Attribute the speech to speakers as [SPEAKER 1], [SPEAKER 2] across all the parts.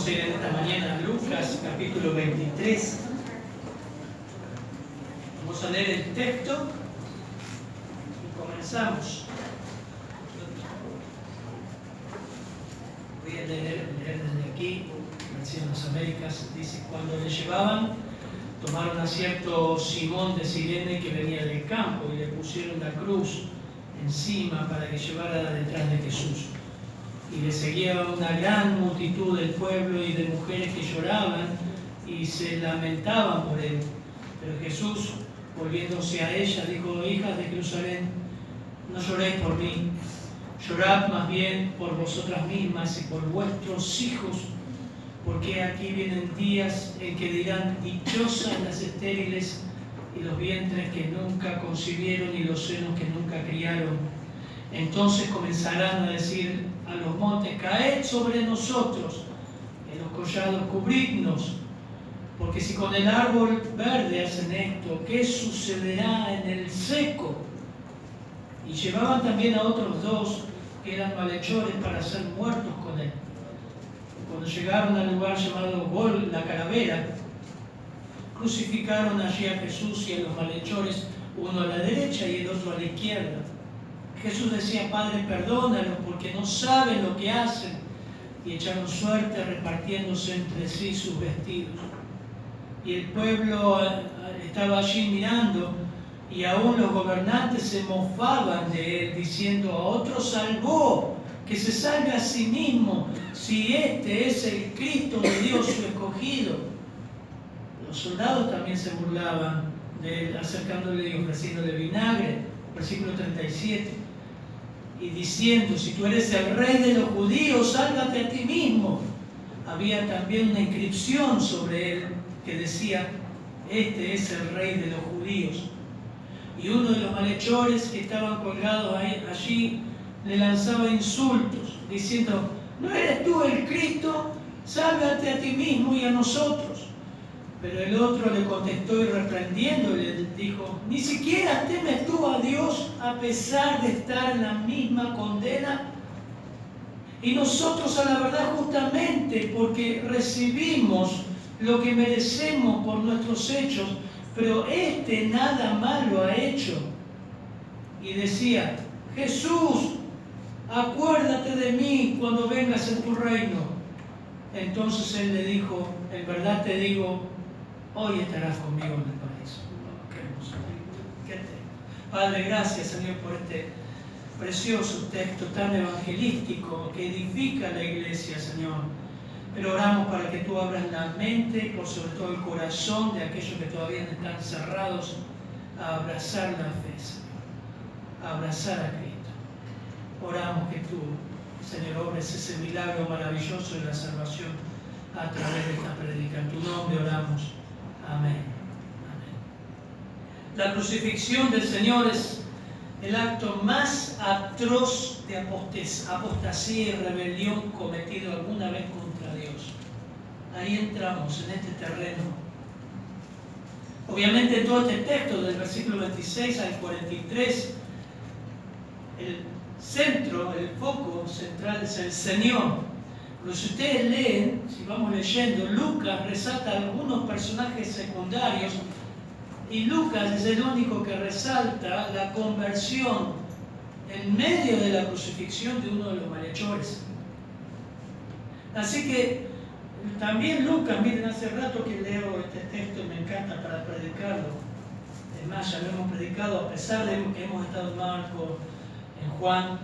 [SPEAKER 1] Vamos a ir en esta mañana a Lucas capítulo 23. Vamos a leer el texto y comenzamos. Voy a leer desde aquí, en las Américas. Dice: cuando le llevaban, tomaron a cierto Simón de Cirene que venía del campo y le pusieron la cruz encima para que llevara detrás de Jesús. Y le seguía una gran multitud del pueblo y de mujeres que lloraban y se lamentaban por él. Pero Jesús, volviéndose a ella, dijo: hijas de Jerusalén, no lloréis por mí, llorad más bien por vosotras mismas y por vuestros hijos, porque aquí vienen días en que dirán: dichosas las estériles y los vientres que nunca concibieron y los senos que nunca criaron. Entonces comenzarán a decir a los montes: caed sobre nosotros, en los collados cubridnos, porque si con el árbol verde hacen esto, ¿qué sucederá en el seco? Y llevaban también a otros dos que eran malhechores para ser muertos con él. Cuando llegaron al lugar llamado Gol, la Calavera, crucificaron allí a Jesús y a los malhechores, uno a la derecha y el otro a la izquierda. Jesús decía: Padre, perdónalos, porque no saben lo que hacen. Y echaron suerte repartiéndose entre sí sus vestidos. Y el pueblo estaba allí mirando, y aún los gobernantes se mofaban de él, diciendo: a otro salvó, que se salve a sí mismo, si este es el Cristo de Dios, su escogido. Los soldados también se burlaban de él, acercándole y ofreciéndole vinagre, versículo 37, y diciendo: si tú eres el rey de los judíos, sálvate a ti mismo. Había también una inscripción sobre él que decía: este es el rey de los judíos. Y uno de los malhechores que estaban colgados allí le lanzaba insultos, diciendo: ¿no eres tú el Cristo? Sálvate a ti mismo y a nosotros. Pero el otro le contestó y reprendiéndole dijo: ¿ni siquiera temes tú a Dios a pesar de estar en la misma condena? Y nosotros a la verdad justamente, porque recibimos lo que merecemos por nuestros hechos, pero este nada malo ha hecho. Y decía: Jesús, acuérdate de mí cuando vengas en tu reino. Entonces él le dijo: en verdad te digo, hoy estarás conmigo en el paraíso. Oh, qué hermoso. Padre, gracias, Señor, por este precioso texto tan evangelístico que edifica la iglesia, Señor. Pero oramos para que tú abras la mente y por sobre todo el corazón de aquellos que todavía están cerrados a abrazar la fe, Señor, a abrazar a Cristo. Oramos que tú, Señor, obres ese milagro maravilloso de la salvación a través de esta predica. En tu nombre oramos. Amén. Amén. La crucifixión del Señor es el acto más atroz de apostasía y rebelión cometido alguna vez contra Dios. Ahí entramos, en este terreno. Obviamente todo este texto, del versículo 26 al 43, el centro, el foco central es el Señor. Pero si ustedes leen, si vamos leyendo, Lucas resalta algunos personajes secundarios y Lucas es el único que resalta la conversión en medio de la crucifixión de uno de los malhechores. Así que también Lucas, miren, hace rato que leo este texto y me encanta para predicarlo. Es más, ya lo hemos predicado, a pesar de que hemos estado en Marcos, en Juan,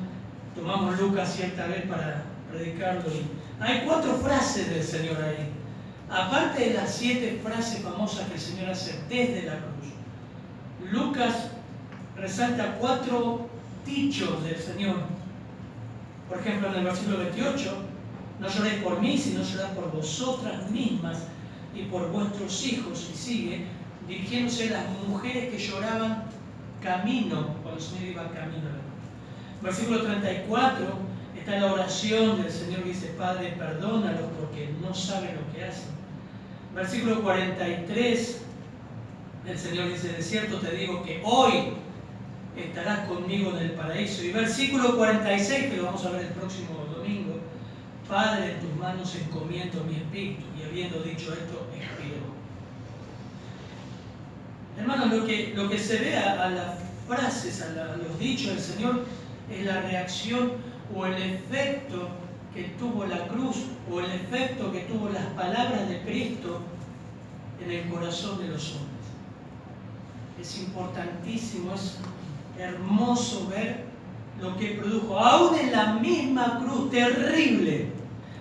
[SPEAKER 1] tomamos Lucas cierta vez para predicarlo. Hay 4 frases del Señor ahí. Aparte de las 7 frases famosas que el Señor hace desde la cruz, Lucas resalta 4 dichos del Señor. Por ejemplo, en el versículo 28, no lloréis por mí, sino llorad por vosotras mismas y por vuestros hijos. Y sigue, dirigiéndose a las mujeres que lloraban camino, cuando el Señor iba camino. Versículo 34, está la oración del Señor que dice: Padre, perdónalos porque no saben lo que hacen. Versículo 43, el Señor dice: de cierto te digo que hoy estarás conmigo en el paraíso. Y versículo 46, que lo vamos a ver el próximo domingo, Padre, en tus manos encomiendo mi espíritu. Y habiendo dicho esto, expiró. Hermanos, lo que se ve a las frases, a los dichos del Señor, es la reacción o el efecto que tuvo la cruz, o el efecto que tuvo las palabras de Cristo en el corazón de los hombres. Es importantísimo, es hermoso ver lo que produjo, aún en la misma cruz, terrible.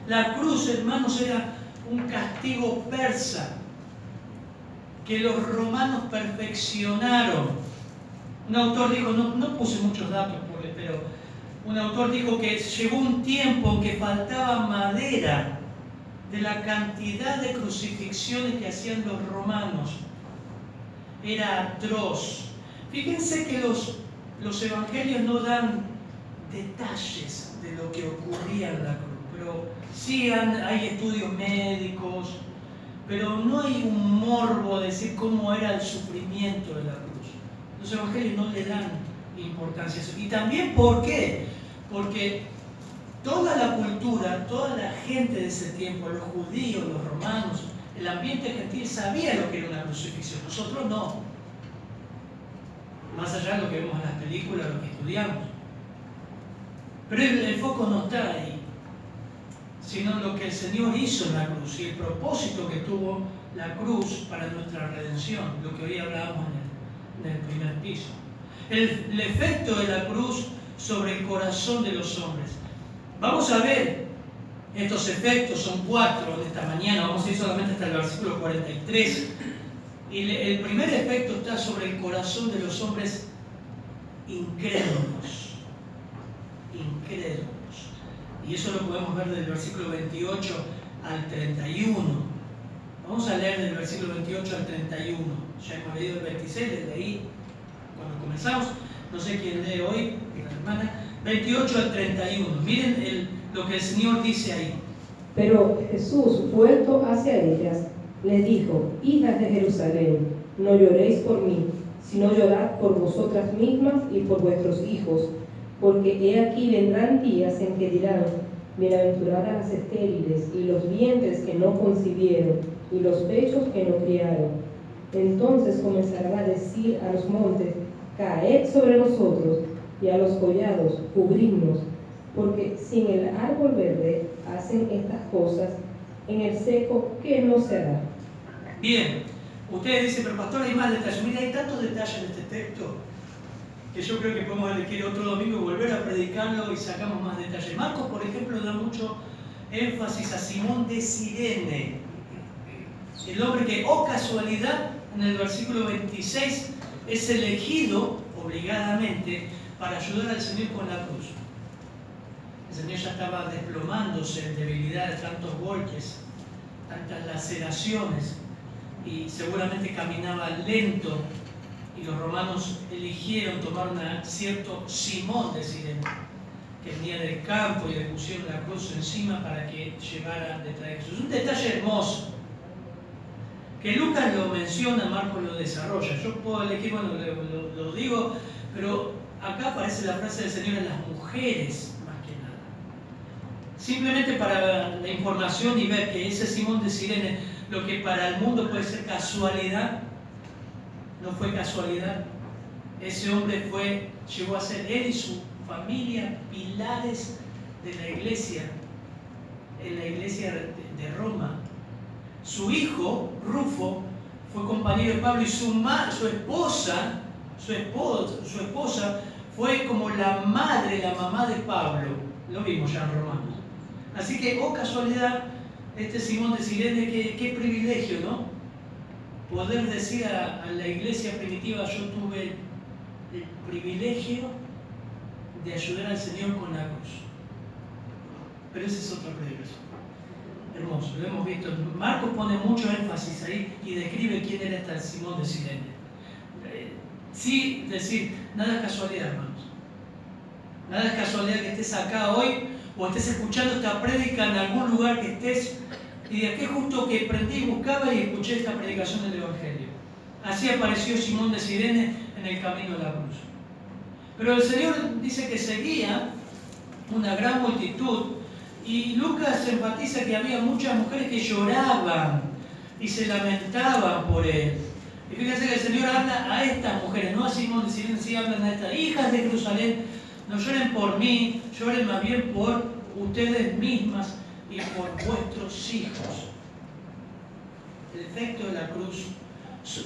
[SPEAKER 1] La cruz, hermanos, era un castigo persa que los romanos perfeccionaron. Un autor dijo, no puse muchos datos, pero un autor dijo que llegó un tiempo en que faltaba madera de la cantidad de crucifixiones que hacían los romanos. Era atroz. Fíjense que los evangelios no dan detalles de lo que ocurría en la cruz, pero sí hay estudios médicos, pero no hay un morbo de decir cómo era el sufrimiento de la cruz. Los evangelios no le dan importancia a eso. Y también, ¿por qué? Porque toda la cultura, toda la gente de ese tiempo, los judíos, los romanos, el ambiente gentil sabía lo que era una crucifixión. Nosotros no. Más allá de lo que vemos en las películas, lo que estudiamos. Pero el foco no está ahí, sino lo que el Señor hizo en la cruz y el propósito que tuvo la cruz para nuestra redención, lo que hoy hablábamos en el primer piso. El efecto de la cruz sobre el corazón de los hombres. Vamos a ver estos efectos, son 4 de esta mañana, vamos a ir solamente hasta el versículo 43. Y el primer efecto está sobre el corazón de los hombres incrédulos. Incrédulos. Y eso lo podemos ver del versículo 28 al 31. Vamos a leer del versículo 28 al 31. Ya hemos leído el 26, les leí cuando comenzamos. No sé quién lee hoy, la hermana. 28 al 31. Miren lo que el Señor dice ahí.
[SPEAKER 2] Pero Jesús, vuelto hacia ellas, les dijo: hijas de Jerusalén, no lloréis por mí, sino llorad por vosotras mismas y por vuestros hijos, porque he aquí vendrán días en que dirán: bienaventuradas las estériles y los vientres que no concibieron y los pechos que no criaron. Entonces comenzarán a decir a los montes: caed sobre nosotros, y a los collados: cubridnos, porque si en el árbol verde hacen estas cosas, en el seco, ¿qué no se hará?
[SPEAKER 1] Bien, ustedes dicen, pero pastor, hay más detalles. Mira, hay tantos detalles en este texto que yo creo que podemos elegir otro domingo y volver a predicarlo y sacamos más detalles. Marcos, por ejemplo, da mucho énfasis a Simón de Cirene, el hombre que, casualidad, en el versículo 26, es elegido obligadamente para ayudar al Señor con la cruz. El Señor ya estaba desplomándose en debilidad de tantos golpes, tantas laceraciones, y seguramente caminaba lento, y los romanos eligieron tomar a cierto Simón de Cirene, que venía del campo, y le pusieron la cruz encima para que llevara detrás de Jesús. Un detalle hermoso, que Lucas lo menciona, Marcos lo desarrolla. Yo puedo elegir, bueno, lo digo, pero acá aparece la frase del Señor en las mujeres, más que nada. Simplemente para la información y ver que ese Simón de Cirene, lo que para el mundo puede ser casualidad, no fue casualidad. Ese hombre llegó a ser, él y su familia, pilares de la iglesia, en la iglesia de Roma. Su hijo, Rufo, fue compañero de Pablo, y su esposa fue como la madre, la mamá de Pablo. Lo vimos ya en Romanos. Así que, casualidad, este Simón de Cirene, qué privilegio, ¿no? Poder decir a la iglesia primitiva: yo tuve el privilegio de ayudar al Señor con la cruz. Pero ese es otro predicación. Hermoso, lo hemos visto. Marcos pone mucho énfasis ahí y describe quién era este Simón de Cirene. Sí, decir, nada es casualidad, hermanos. Nada es casualidad que estés acá hoy o estés escuchando esta prédica en algún lugar que estés y de qué justo que prendí, buscaba y escuché esta predicación del Evangelio. Así apareció Simón de Cirene en el camino de la cruz. Pero el Señor dice que seguía una gran multitud Y Lucas enfatiza que había muchas mujeres que lloraban y se lamentaban por él. Y fíjense que el Señor habla a estas mujeres, no a Simón, sí hablan a estas hijas de Jerusalén, no lloren por mí, lloren más bien por ustedes mismas y por vuestros hijos. El efecto de la cruz,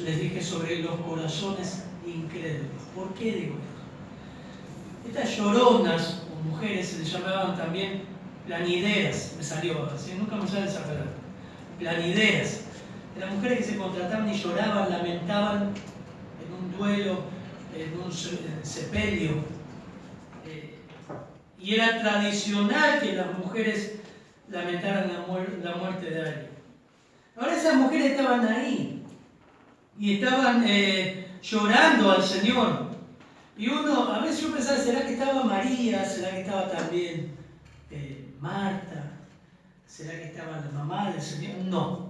[SPEAKER 1] les dije, sobre los corazones incrédulos. ¿Por qué digo esto? Estas lloronas, o mujeres, se les llamaban también planideras, me salió así, nunca me sale esa palabra. Planideras. Eran mujeres que se contrataban y lloraban, lamentaban en un duelo, en un sepelio. Y era tradicional que las mujeres lamentaran la muerte de alguien. Ahora esas mujeres estaban ahí y estaban llorando al Señor. Y uno, a veces yo pensaba, ¿será que estaba María? ¿Será que estaba también Marta? ¿Será que estaba la mamá del Señor? No.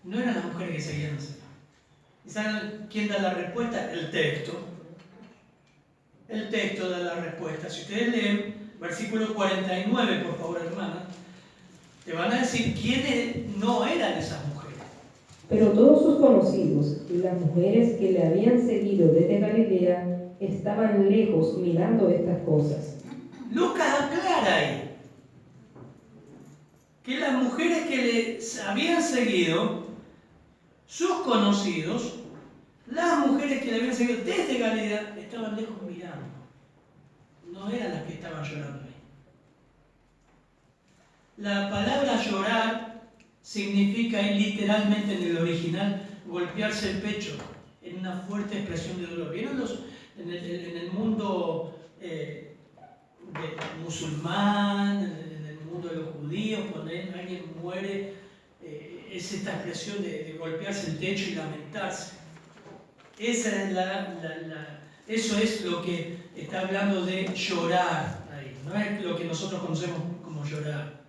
[SPEAKER 1] No eran las mujeres que seguían al Señor. ¿Y saben quién da la respuesta? El texto. El texto da la respuesta. Si ustedes leen versículo 49, por favor, hermana, te van a decir quiénes no eran esas mujeres.
[SPEAKER 2] Pero todos sus conocidos y las mujeres que le habían seguido desde Galilea estaban lejos mirando estas cosas.
[SPEAKER 1] Lucas aclara ahí que las mujeres que le habían seguido, sus conocidos, las mujeres que le habían seguido desde Galilea, estaban lejos mirando. No eran las que estaban llorando ahí. La palabra llorar significa literalmente en el original golpearse el pecho en una fuerte expresión de dolor. ¿Vieron en el mundo musulmán, en el mundo de los judíos, cuando alguien muere, es esta expresión de golpearse el techo y lamentarse? Eso es lo que está hablando de llorar ahí, no es lo que nosotros conocemos como llorar.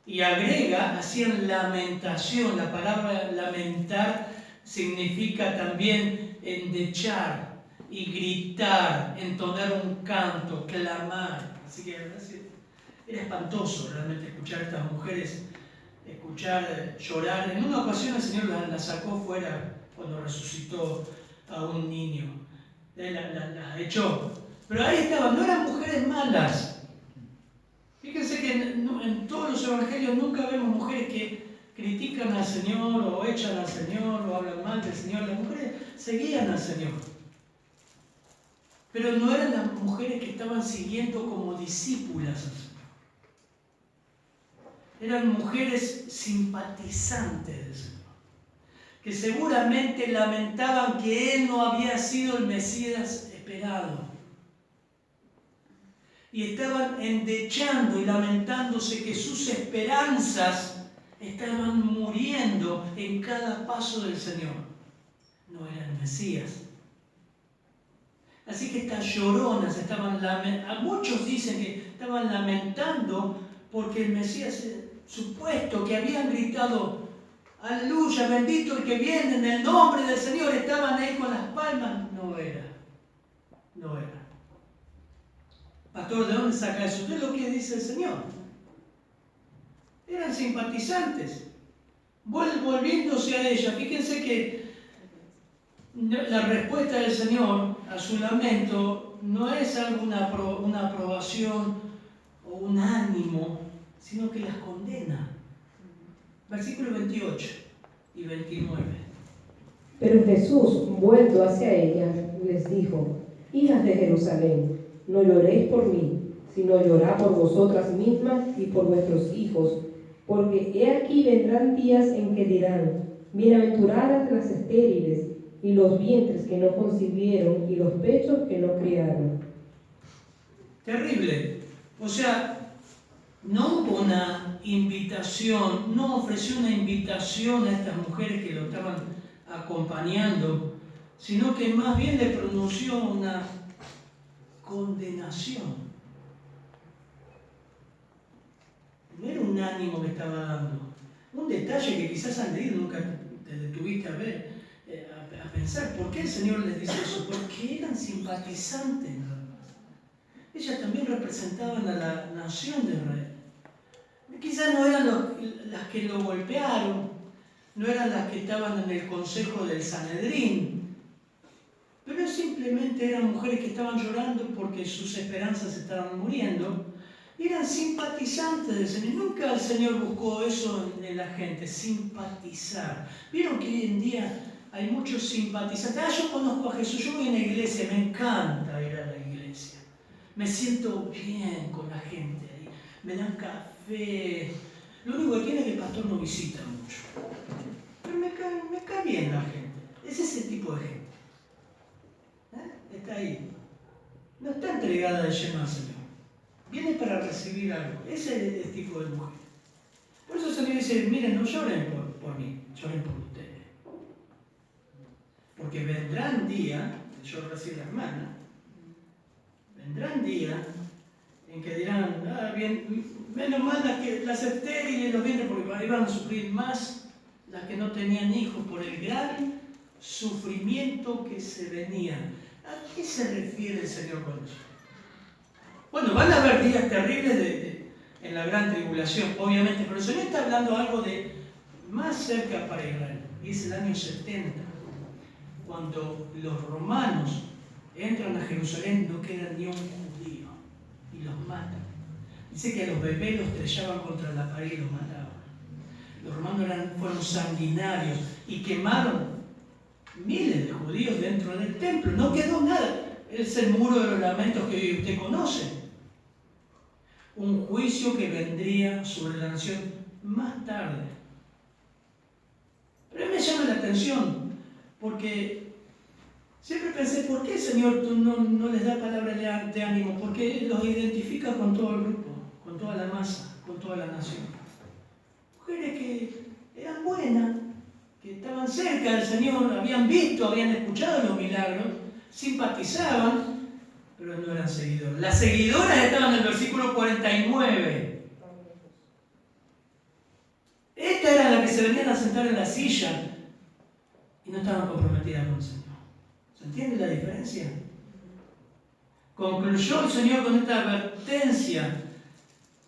[SPEAKER 1] Y agrega, hacían lamentación. La palabra lamentar significa también endechar y gritar, entonar un canto, clamar. Así que era espantoso realmente escuchar a estas mujeres, escuchar llorar. En una ocasión el Señor la sacó fuera cuando resucitó a un niño. La echó. Pero ahí estaban, no eran mujeres malas. Fíjense que en todos los evangelios nunca vemos mujeres que critican al Señor o echan al Señor o hablan mal del Señor. Las mujeres seguían al Señor. Pero no eran las mujeres que estaban siguiendo como discípulas al Señor. Eran mujeres simpatizantes del Señor, que seguramente lamentaban que Él no había sido el Mesías esperado. Y estaban endechando y lamentándose que sus esperanzas estaban muriendo en cada paso del Señor. No era el Mesías. Así que estas lloronas estaban lamentando. Muchos dicen que estaban lamentando porque el Mesías, supuesto que habían gritado, aleluya, bendito el que viene en el nombre del Señor, estaban ahí con las palmas. No era. Pastor, ¿de dónde saca eso? Esto es lo que dice el Señor. Eran simpatizantes. Volviéndose a ella, fíjense que la respuesta del Señor a su lamento no es una aprobación o un ánimo, sino que las condena. Versículos 28 y 29.
[SPEAKER 2] Pero Jesús, vuelto hacia ellas, les dijo: hijas de Jerusalén, no lloréis por mí, sino llorad por vosotras mismas y por vuestros hijos, porque he aquí vendrán días en que dirán: bienaventuradas las estériles, y los vientres que no concibieron, y los pechos que no criaron.
[SPEAKER 1] Terrible. O sea, no hubo una invitación, no ofreció una invitación a estas mujeres que lo estaban acompañando, sino que más bien le pronunció una condenación. No era un ánimo que estaba dando. Un detalle que quizás han leído, nunca te detuviste a ver, a pensar. ¿Por qué el Señor les dice eso? Porque eran simpatizantes nada más. ellas también representaban a la nación de Israel. Quizás no eran las que lo golpearon, no eran las que estaban en el consejo del Sanedrín, pero simplemente eran mujeres que estaban llorando porque sus esperanzas estaban muriendo. Eran simpatizantes del Señor. Nunca el Señor buscó eso en la gente, simpatizar. Vieron que hoy en día hay muchos simpatizantes. Yo conozco a Jesús, yo voy a la iglesia, me encanta ir a la iglesia. Me siento bien con la gente ahí, me dan café. Lo único que tiene es que el pastor no visita mucho. Pero me cae bien la gente. Es ese tipo de gente. Está ahí. No está entregada de lleno al Señor. Viene para recibir algo. Ese es el tipo de mujer. Por eso el Señor dice, miren, no lloren por mí, lloren por ustedes. Porque vendrán días, yo recibo la hermana, vendrán días en que dirán, bien, menos mal las estériles, los vientres, porque iban a sufrir más las que no tenían hijos por el gran sufrimiento que se venía. ¿A qué se refiere el Señor con eso? Bueno, van a haber días terribles en la gran tribulación, obviamente, pero el Señor está hablando algo de más cerca para Israel, y es el año 70, cuando los romanos entran a Jerusalén, no queda ni un judío, y los matan. Dice que a los bebés los estrellaban contra la pared y los mataban. Los romanos fueron sanguinarios y quemaron miles de judíos dentro del templo. No quedó nada. Es el muro de los lamentos que hoy usted conoce. Un juicio que vendría sobre la nación más tarde. Pero a mí me llama la atención, porque siempre pensé, ¿por qué el Señor no les da palabras de ánimo? Porque los identifica con todo el grupo, con toda la masa, con toda la nación. Mujeres que eran buenas, que estaban cerca del Señor, habían visto, habían escuchado los milagros, simpatizaban, pero no eran seguidoras. Las seguidoras estaban en el versículo 49. Esta era la que se venían a sentar en la silla y no estaban comprometidas con el Señor. ¿Se entiende la diferencia? Concluyó el Señor con esta advertencia: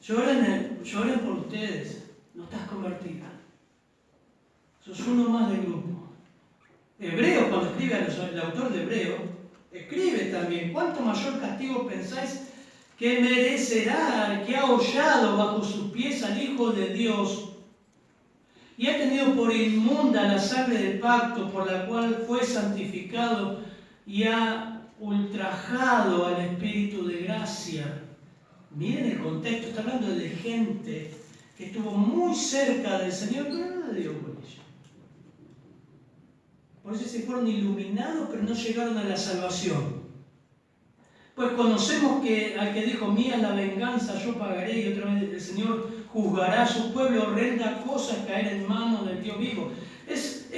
[SPEAKER 1] lloren por ustedes, no estás convertida. Sos uno más del grupo. Hebreo, cuando escribe el autor de Hebreo, escribe también: ¿cuánto mayor castigo pensáis que merecerá el que ha hollado bajo sus pies al Hijo de Dios y ha tenido por inmunda la sangre del pacto por la cual fue santificado y ha ultrajado al Espíritu de gracia? Miren el contexto, está hablando de gente que estuvo muy cerca del Señor, pero no le dio por ello. Por eso se fueron iluminados, pero no llegaron a la salvación. Pues conocemos que al que dijo, mía la venganza, yo pagaré, y otra vez el Señor juzgará a su pueblo, horrenda cosa es caer en manos del Dios vivo. Es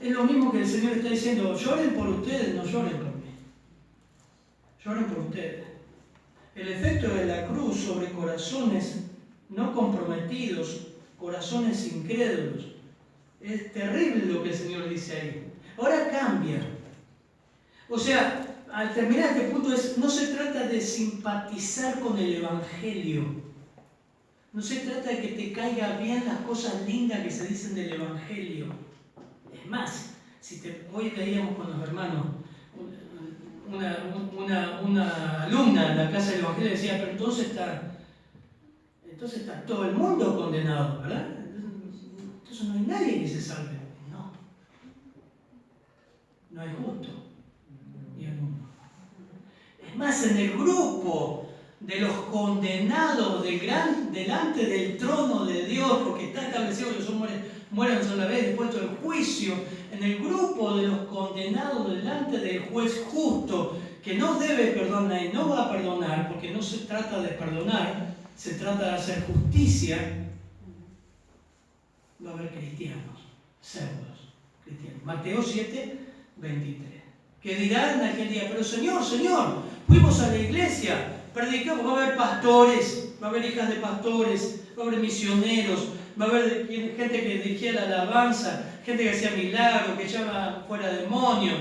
[SPEAKER 1] lo mismo que el Señor está diciendo: lloren por ustedes, no lloren por mí. Lloren por ustedes. El efecto de la cruz sobre corazones no comprometidos, corazones incrédulos, es terrible lo que el Señor dice ahí. Ahora cambia. O sea, al terminar este punto, no se trata de simpatizar con el Evangelio. No se trata de que te caigan bien las cosas lindas que se dicen del Evangelio. Es más, hoy leíamos con los hermanos, una alumna en la clase del Evangelio decía: pero entonces está todo el mundo condenado, ¿verdad? Entonces no hay nadie que se salve. No hay justo, ni alguno. Es más, en el grupo de los condenados delante del trono de Dios, porque está establecido que mueren sola vez después del juicio, en el grupo de los condenados delante del juez justo, que no debe perdonar y no va a perdonar, porque no se trata de perdonar, se trata de hacer justicia, va a haber cristianos, pseudos cristianos. Mateo 7, 23. Que dirán en aquel día: pero Señor, fuimos a la iglesia, predicamos. Va a haber pastores, va a haber hijas de pastores, va a haber misioneros, va a haber gente que dirigía la alabanza, gente que hacía milagros, que echaba fuera demonios,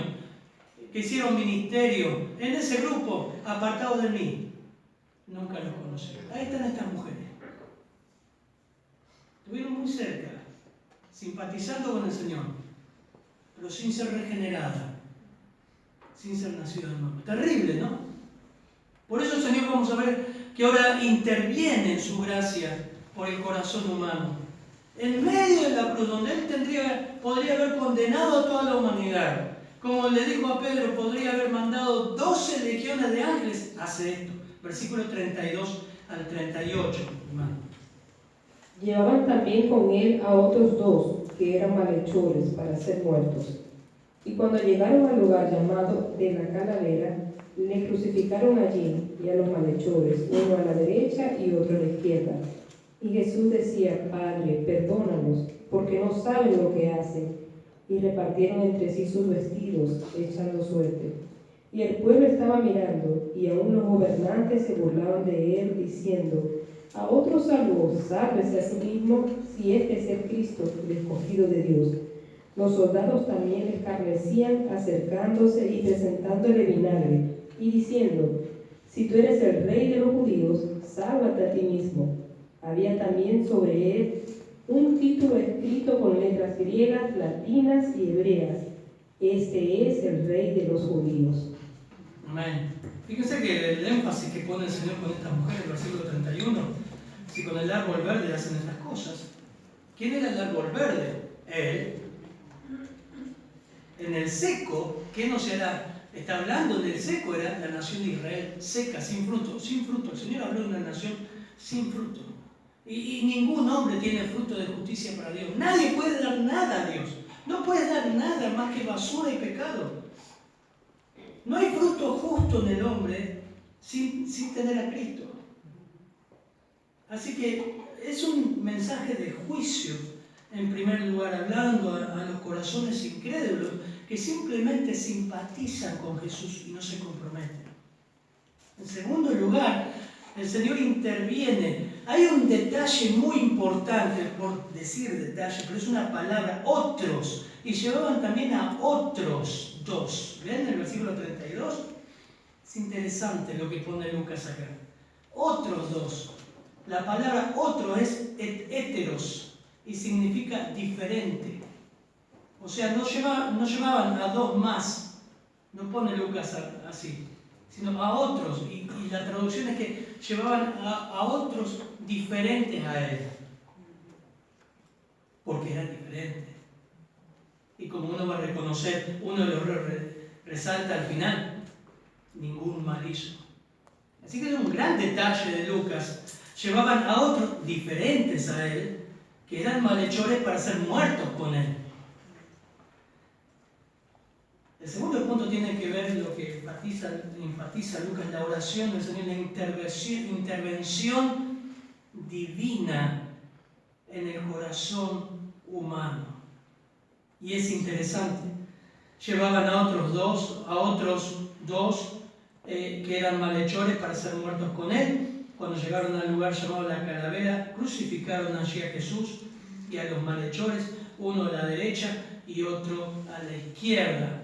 [SPEAKER 1] que que hicieron ministerio en ese grupo, apartados de mí. Nunca los conocí. Ahí están estas mujeres. Estuvieron muy cerca, simpatizando con el Señor, pero sin ser regenerada, sin ser nacida de nuevo. Terrible, ¿no? Por eso el Señor, vamos a ver que ahora interviene en su gracia por el corazón humano. En medio de la cruz, donde Él podría haber condenado a toda la humanidad. Como le dijo a Pedro, podría haber mandado 12 legiones de ángeles. Hace esto. Versículo 32 al 38, hermano.
[SPEAKER 2] Llevaban también con él a otros dos, que eran malhechores, para ser muertos. Y cuando llegaron al lugar llamado de la Calavera, le crucificaron allí, y a los malhechores, uno a la derecha y otro a la izquierda. Y Jesús decía: Padre, perdónalos, porque no saben lo que hacen. Y repartieron entre sí sus vestidos, echando suerte. Y el pueblo estaba mirando, y aún los gobernantes se burlaban de él, diciendo: a otro salvó, sálvese a sí mismo, si este es el Cristo, el escogido de Dios. Los soldados también le escarnecían, acercándose y presentándole vinagre, y diciendo: si tú eres el rey de los judíos, sálvate a ti mismo. Había también sobre él un título escrito con letras griegas, latinas y hebreas: este es el rey de los judíos.
[SPEAKER 1] Amén. Fíjense que el énfasis que pone el Señor con estas mujeres, el versículo 31, si con el árbol verde hacen estas cosas. ¿Quién era el árbol verde? Él. En el seco, ¿qué no será? Está hablando del seco, era la nación de Israel, seca, sin fruto, sin fruto. El Señor habló de una nación sin fruto. Y ningún hombre tiene fruto de justicia para Dios. Nadie puede dar nada a Dios. No puedes dar nada más que basura y pecado. No hay fruto justo en el hombre sin tener a Cristo. Así que es un mensaje de juicio, en primer lugar, hablando a los corazones incrédulos que simplemente simpatizan con Jesús y no se comprometen. En segundo lugar, el Señor interviene. Hay un detalle muy importante, por decir detalle, pero es una palabra, otros. Y llevaban también a otros dos. ¿Ven el versículo 32? Es interesante lo que pone Lucas acá. Otros dos. La palabra otro es heteros y significa diferente. O sea, no llevaban a dos más. No pone Lucas así, sino a otros. Y la traducción es que llevaban a otros diferentes a él. Porque eran diferentes. Y como uno va a reconocer, uno lo resalta al final, ningún mal hizo. Así que es un gran detalle de Lucas. Llevaban a otros diferentes a él, que eran malhechores para ser muertos con él. El segundo punto tiene que ver lo que enfatiza Lucas, la oración del Señor, la intervención divina en el corazón humano. Y es interesante. Llevaban a otros dos que eran malhechores para ser muertos con él. Cuando llegaron al lugar llamado la Calavera, crucificaron allí a Jesús y a los malhechores, uno a la derecha y otro a la izquierda.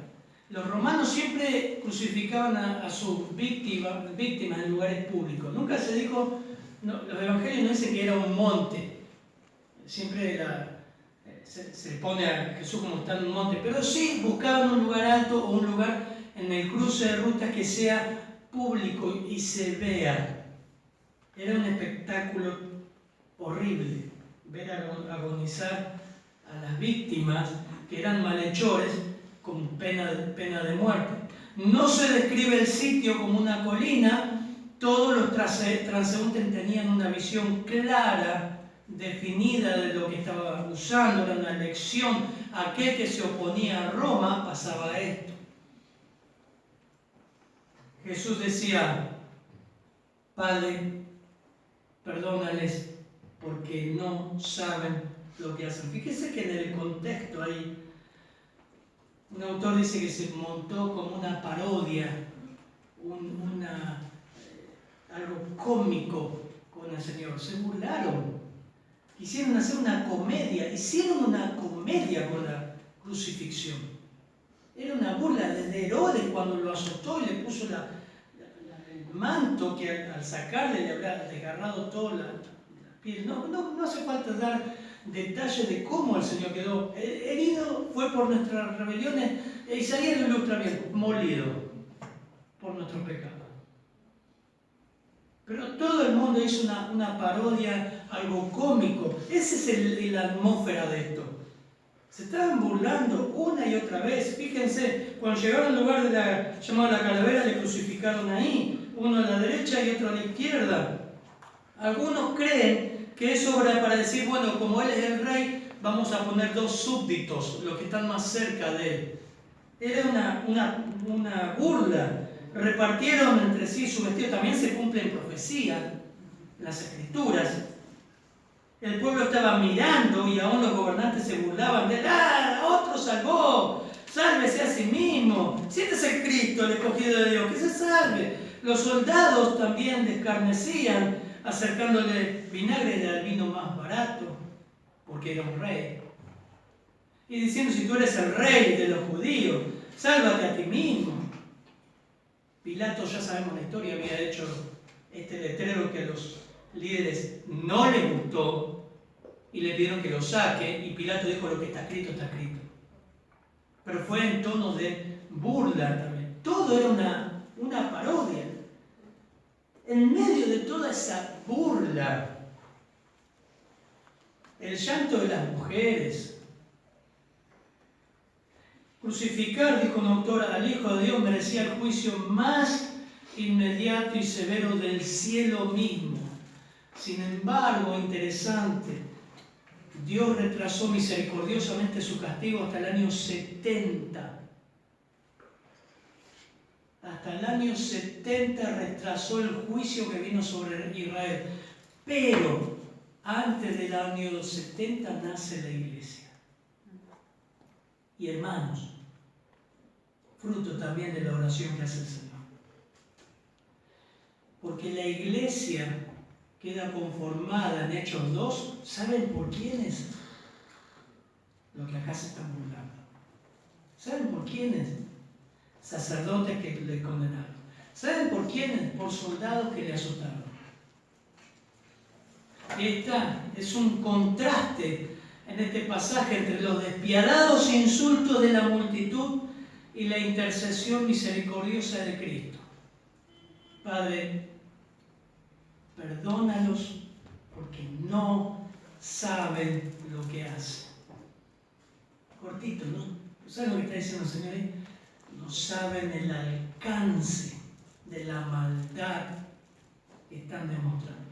[SPEAKER 1] Los romanos siempre crucificaban a sus víctimas en lugares públicos. Nunca se dijo, los evangelios no dicen que era un monte. Siempre se pone a Jesús como está en un monte, pero sí buscaban un lugar alto o un lugar en el cruce de rutas que sea público y se vea. Era un espectáculo horrible ver agonizar a las víctimas que eran malhechores con pena de muerte. No se describe el sitio como una colina. Todos los transeúntes tenían una visión clara, definida de lo que estaba usando. Era una lección. Aquel que se oponía a Roma pasaba esto. Jesús decía: Padre, perdónales porque no saben lo que hacen. Fíjese que en el contexto hay un autor dice que se montó como una parodia, algo cómico con el Señor. Se burlaron, quisieron hacer una comedia, hicieron una comedia con la crucifixión. Era una burla desde Herodes cuando lo azotó y le puso el manto que al sacarle le habrá desgarrado toda la piel. No hace falta dar detalles de cómo el Señor quedó herido, fue por nuestras rebeliones. Isaías lo ilustra bien, molido por nuestros pecados. Pero todo el mundo hizo una parodia, algo cómico. Esa es la atmósfera de esto. Se estaban burlando una y otra vez. Fíjense, cuando llegaron al lugar llamado la calavera, le crucificaron ahí, uno a la derecha y otro a la izquierda. Algunos creen que eso era para decir, bueno, como él es el rey, vamos a poner dos súbditos, los que están más cerca de él. Era una burla. Repartieron entre sí su vestido. También se cumple en profecía, en las escrituras. El pueblo estaba mirando y aún los gobernantes se burlaban de él. ¡Ah! ¡Otro salvó! ¡Sálvese a sí mismo! Si este es el Cristo, el escogido de Dios, que se salve. Los soldados también le escarnecían, acercándole vinagre del vino más barato, porque era un rey. Y diciendo, si tú eres el rey de los judíos, sálvate a ti mismo. Pilato, ya sabemos la historia, había hecho este letrero que a los líderes no les gustó y le pidieron que lo saque, y Pilato dijo, lo que está escrito, está escrito. Pero fue en tono de burla también. Todo era una parodia. En medio de toda esa burla, el llanto de las mujeres. Crucificar, dijo una autora, al Hijo de Dios merecía el juicio más inmediato y severo del cielo mismo. Sin embargo, interesante, Dios retrasó misericordiosamente su castigo hasta el año 70. Hasta el año 70 retrasó el juicio que vino sobre Israel. Pero antes del año 70 nace la iglesia. Y hermanos, fruto también de la oración que hace el Señor. Porque la iglesia queda conformada en Hechos 2, ¿saben por quiénes? Lo que acá se están burlando. ¿Saben por quiénes? Sacerdotes que le condenaron. ¿Saben por quiénes? Por soldados que le azotaron. Esta es un contraste en este pasaje entre los despiadados insultos de la multitud y la intercesión misericordiosa de Cristo. Padre, perdónalos porque no saben lo que hacen. Cortito, ¿no? ¿Saben lo que está diciendo el Señor ahí? No saben el alcance de la maldad que están demostrando.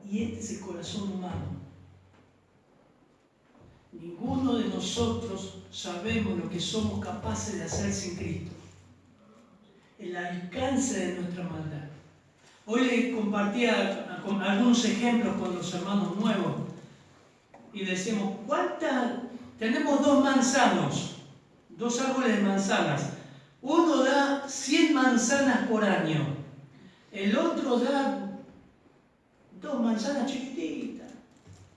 [SPEAKER 1] Y este es el corazón humano. Ninguno de nosotros sabemos lo que somos capaces de hacer sin Cristo. El alcance de nuestra maldad. Hoy les compartía algunos ejemplos con los hermanos nuevos y decíamos, tenemos 2 manzanos, 2 árboles de manzanas. Uno da 100 manzanas por año, el otro da 2 manzanas chiquititas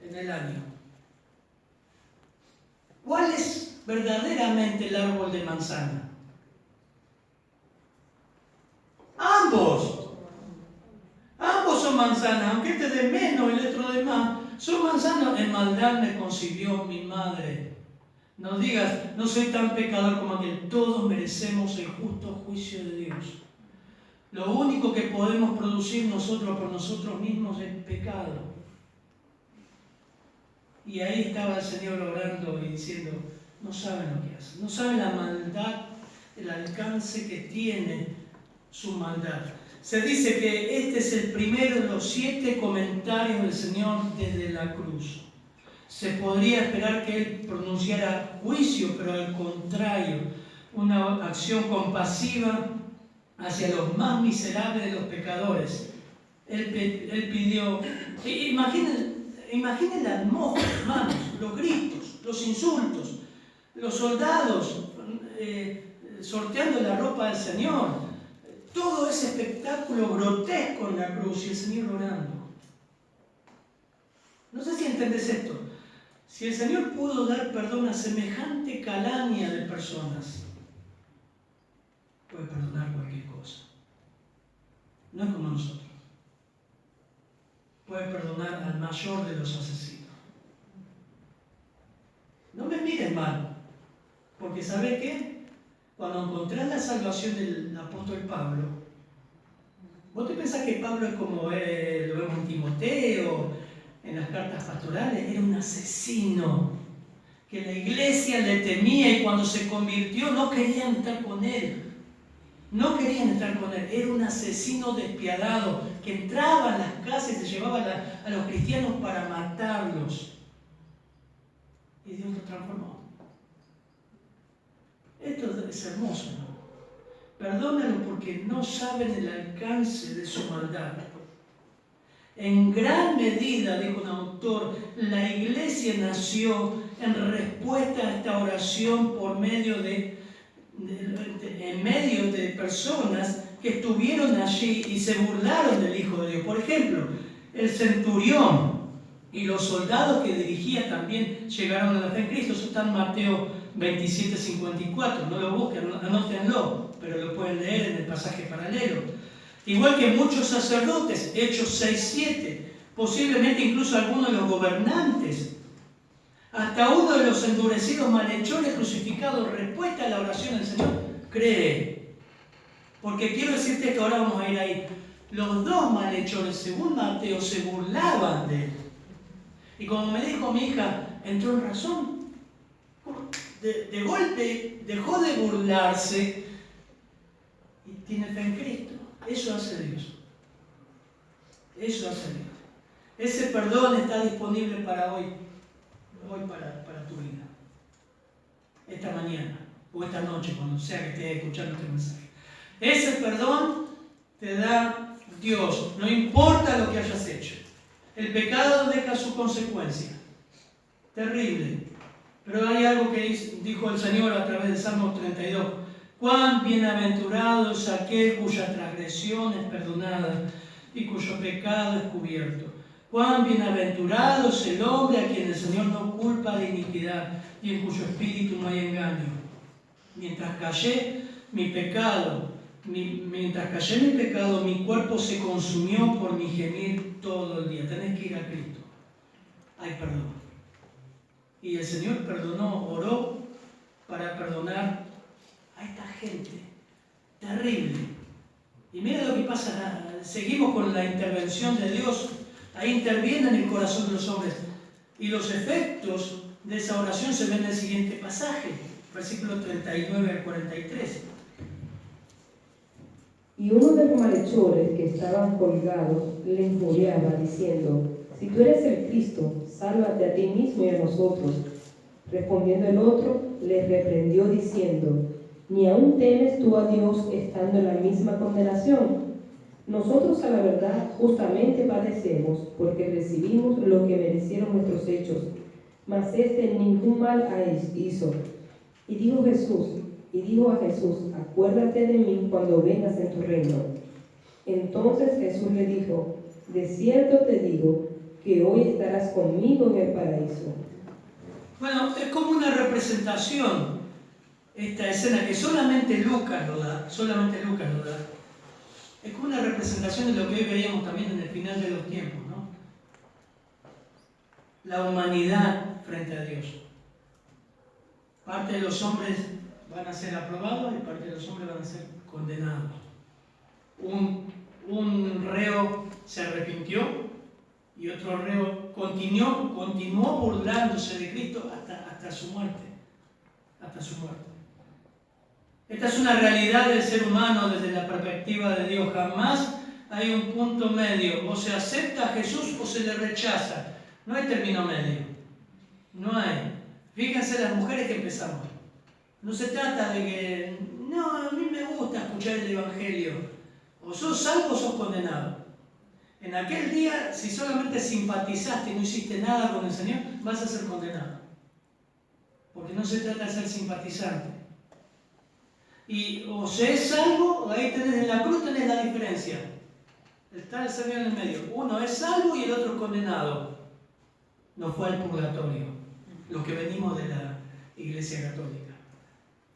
[SPEAKER 1] en el año. ¿Cuál es verdaderamente el árbol de manzana? Ambos son manzanas, aunque este de menos y el otro de más. Son manzanas. En maldad me concibió mi madre. No digas, no soy tan pecador como aquel. Todos merecemos el justo juicio de Dios. Lo único que podemos producir nosotros por nosotros mismos es pecado. Y ahí estaba el Señor orando y diciendo, no saben lo que hacen, no saben la maldad, el alcance que tiene su maldad. Se dice que este es el primero de los 7 comentarios del Señor desde la cruz. Se podría esperar que Él pronunciara juicio, pero al contrario, una acción compasiva hacia los más miserables de los pecadores. Él pidió, imaginen la atmósfera, hermanos, los gritos, los insultos, los soldados sorteando la ropa del Señor. Todo ese espectáculo grotesco en la cruz y el Señor orando. No sé si entendés esto. Si el Señor pudo dar perdón a semejante calaña de personas, puede perdonar cualquier cosa. No es como nosotros. Puede perdonar al mayor de los asesinos. No me miren mal, porque ¿sabe qué? Cuando encontrás la salvación del apóstol Pablo, ¿vos te pensás que Pablo es como lo vemos en Timoteo, en las cartas pastorales? Era un asesino, que la iglesia le temía y cuando se convirtió no querían estar con él. No querían estar con él. Era un asesino despiadado que entraba en las casas y se llevaba a los cristianos para matarlos. Y Dios lo transformó. Esto es hermoso, ¿no? Perdónalo porque no saben el alcance de su maldad. En gran medida, dijo un autor, la iglesia nació en respuesta a esta oración por medio en medio de personas que estuvieron allí y se burlaron del Hijo de Dios. Por ejemplo, el centurión y los soldados que dirigía también llegaron a la fe en Cristo. Eso está en Mateo 27:54. No lo busquen, anótenlo, pero lo pueden leer en el pasaje paralelo. Igual que muchos sacerdotes, Hechos 6:7, posiblemente incluso algunos de los gobernantes, hasta uno de los endurecidos malhechores crucificados, respuesta a la oración del Señor, cree. Porque quiero decirte que ahora vamos a ir ahí. Los dos malhechores, según Mateo, se burlaban de él. Y como me dijo mi hija, entró en razón. De golpe dejó de burlarse y tiene fe en Cristo. Eso hace Dios. Eso hace Dios. Ese perdón está disponible para hoy para tu vida. Esta mañana o esta noche, cuando sea que estés escuchando este mensaje. Ese perdón te da Dios, no importa lo que hayas hecho. El pecado deja su consecuencia. Terrible. Pero hay algo que dijo el Señor a través de Salmo 32. Cuán bienaventurado es aquel cuya transgresión es perdonada y cuyo pecado es cubierto. Cuán bienaventurado es el hombre a quien el Señor no culpa de iniquidad y en cuyo espíritu no hay engaño. Mientras callé mi pecado, mi cuerpo se consumió por mi gemir todo el día. Tenés que ir a Cristo. Hay perdón. Y el Señor perdonó, oró para perdonar a esta gente. Terrible. Y mira lo que pasa. Seguimos con la intervención de Dios. Ahí interviene en el corazón de los hombres. Y los efectos de esa oración se ven en el siguiente pasaje, versículo 39 al 43.
[SPEAKER 2] Y uno de los malhechores que estaban colgados le injuriaba, diciendo: si tú eres el Cristo, sálvate a ti mismo y a nosotros. Respondiendo el otro, le reprendió diciendo: ¿ni aún temes tú a Dios estando en la misma condenación? Nosotros a la verdad justamente padecemos, porque recibimos lo que merecieron nuestros hechos, mas este ningún mal hizo. Y dijo a Jesús: acuérdate de mí cuando vengas en tu reino. Entonces Jesús le dijo: de cierto te digo que hoy estarás conmigo en el paraíso.
[SPEAKER 1] Bueno, es como una representación esta escena que solamente Lucas lo da. Es como una representación de lo que hoy veíamos también en el final de los tiempos, ¿no? La humanidad frente a Dios. Parte de los hombres van a ser aprobados y parte de los hombres van a ser condenados. Un reo se arrepintió y otro reo continuó burlándose de Cristo hasta su muerte. Esta es una realidad del ser humano desde la perspectiva de Dios. Jamás hay un punto medio. O se acepta a Jesús o se le rechaza. No hay término medio. No hay. Fíjense las mujeres que empezamos. No se trata de que, no, a mí me gusta escuchar el Evangelio. O sos salvo o sos condenado. En aquel día, si solamente simpatizaste y no hiciste nada con el Señor, vas a ser condenado. Porque no se trata de ser simpatizante. Y o se es salvo, ahí tenés en la cruz tenés la diferencia. Está el Señor en el medio. Uno es salvo y el otro condenado. No fue al purgatorio. Los que venimos de la Iglesia Católica.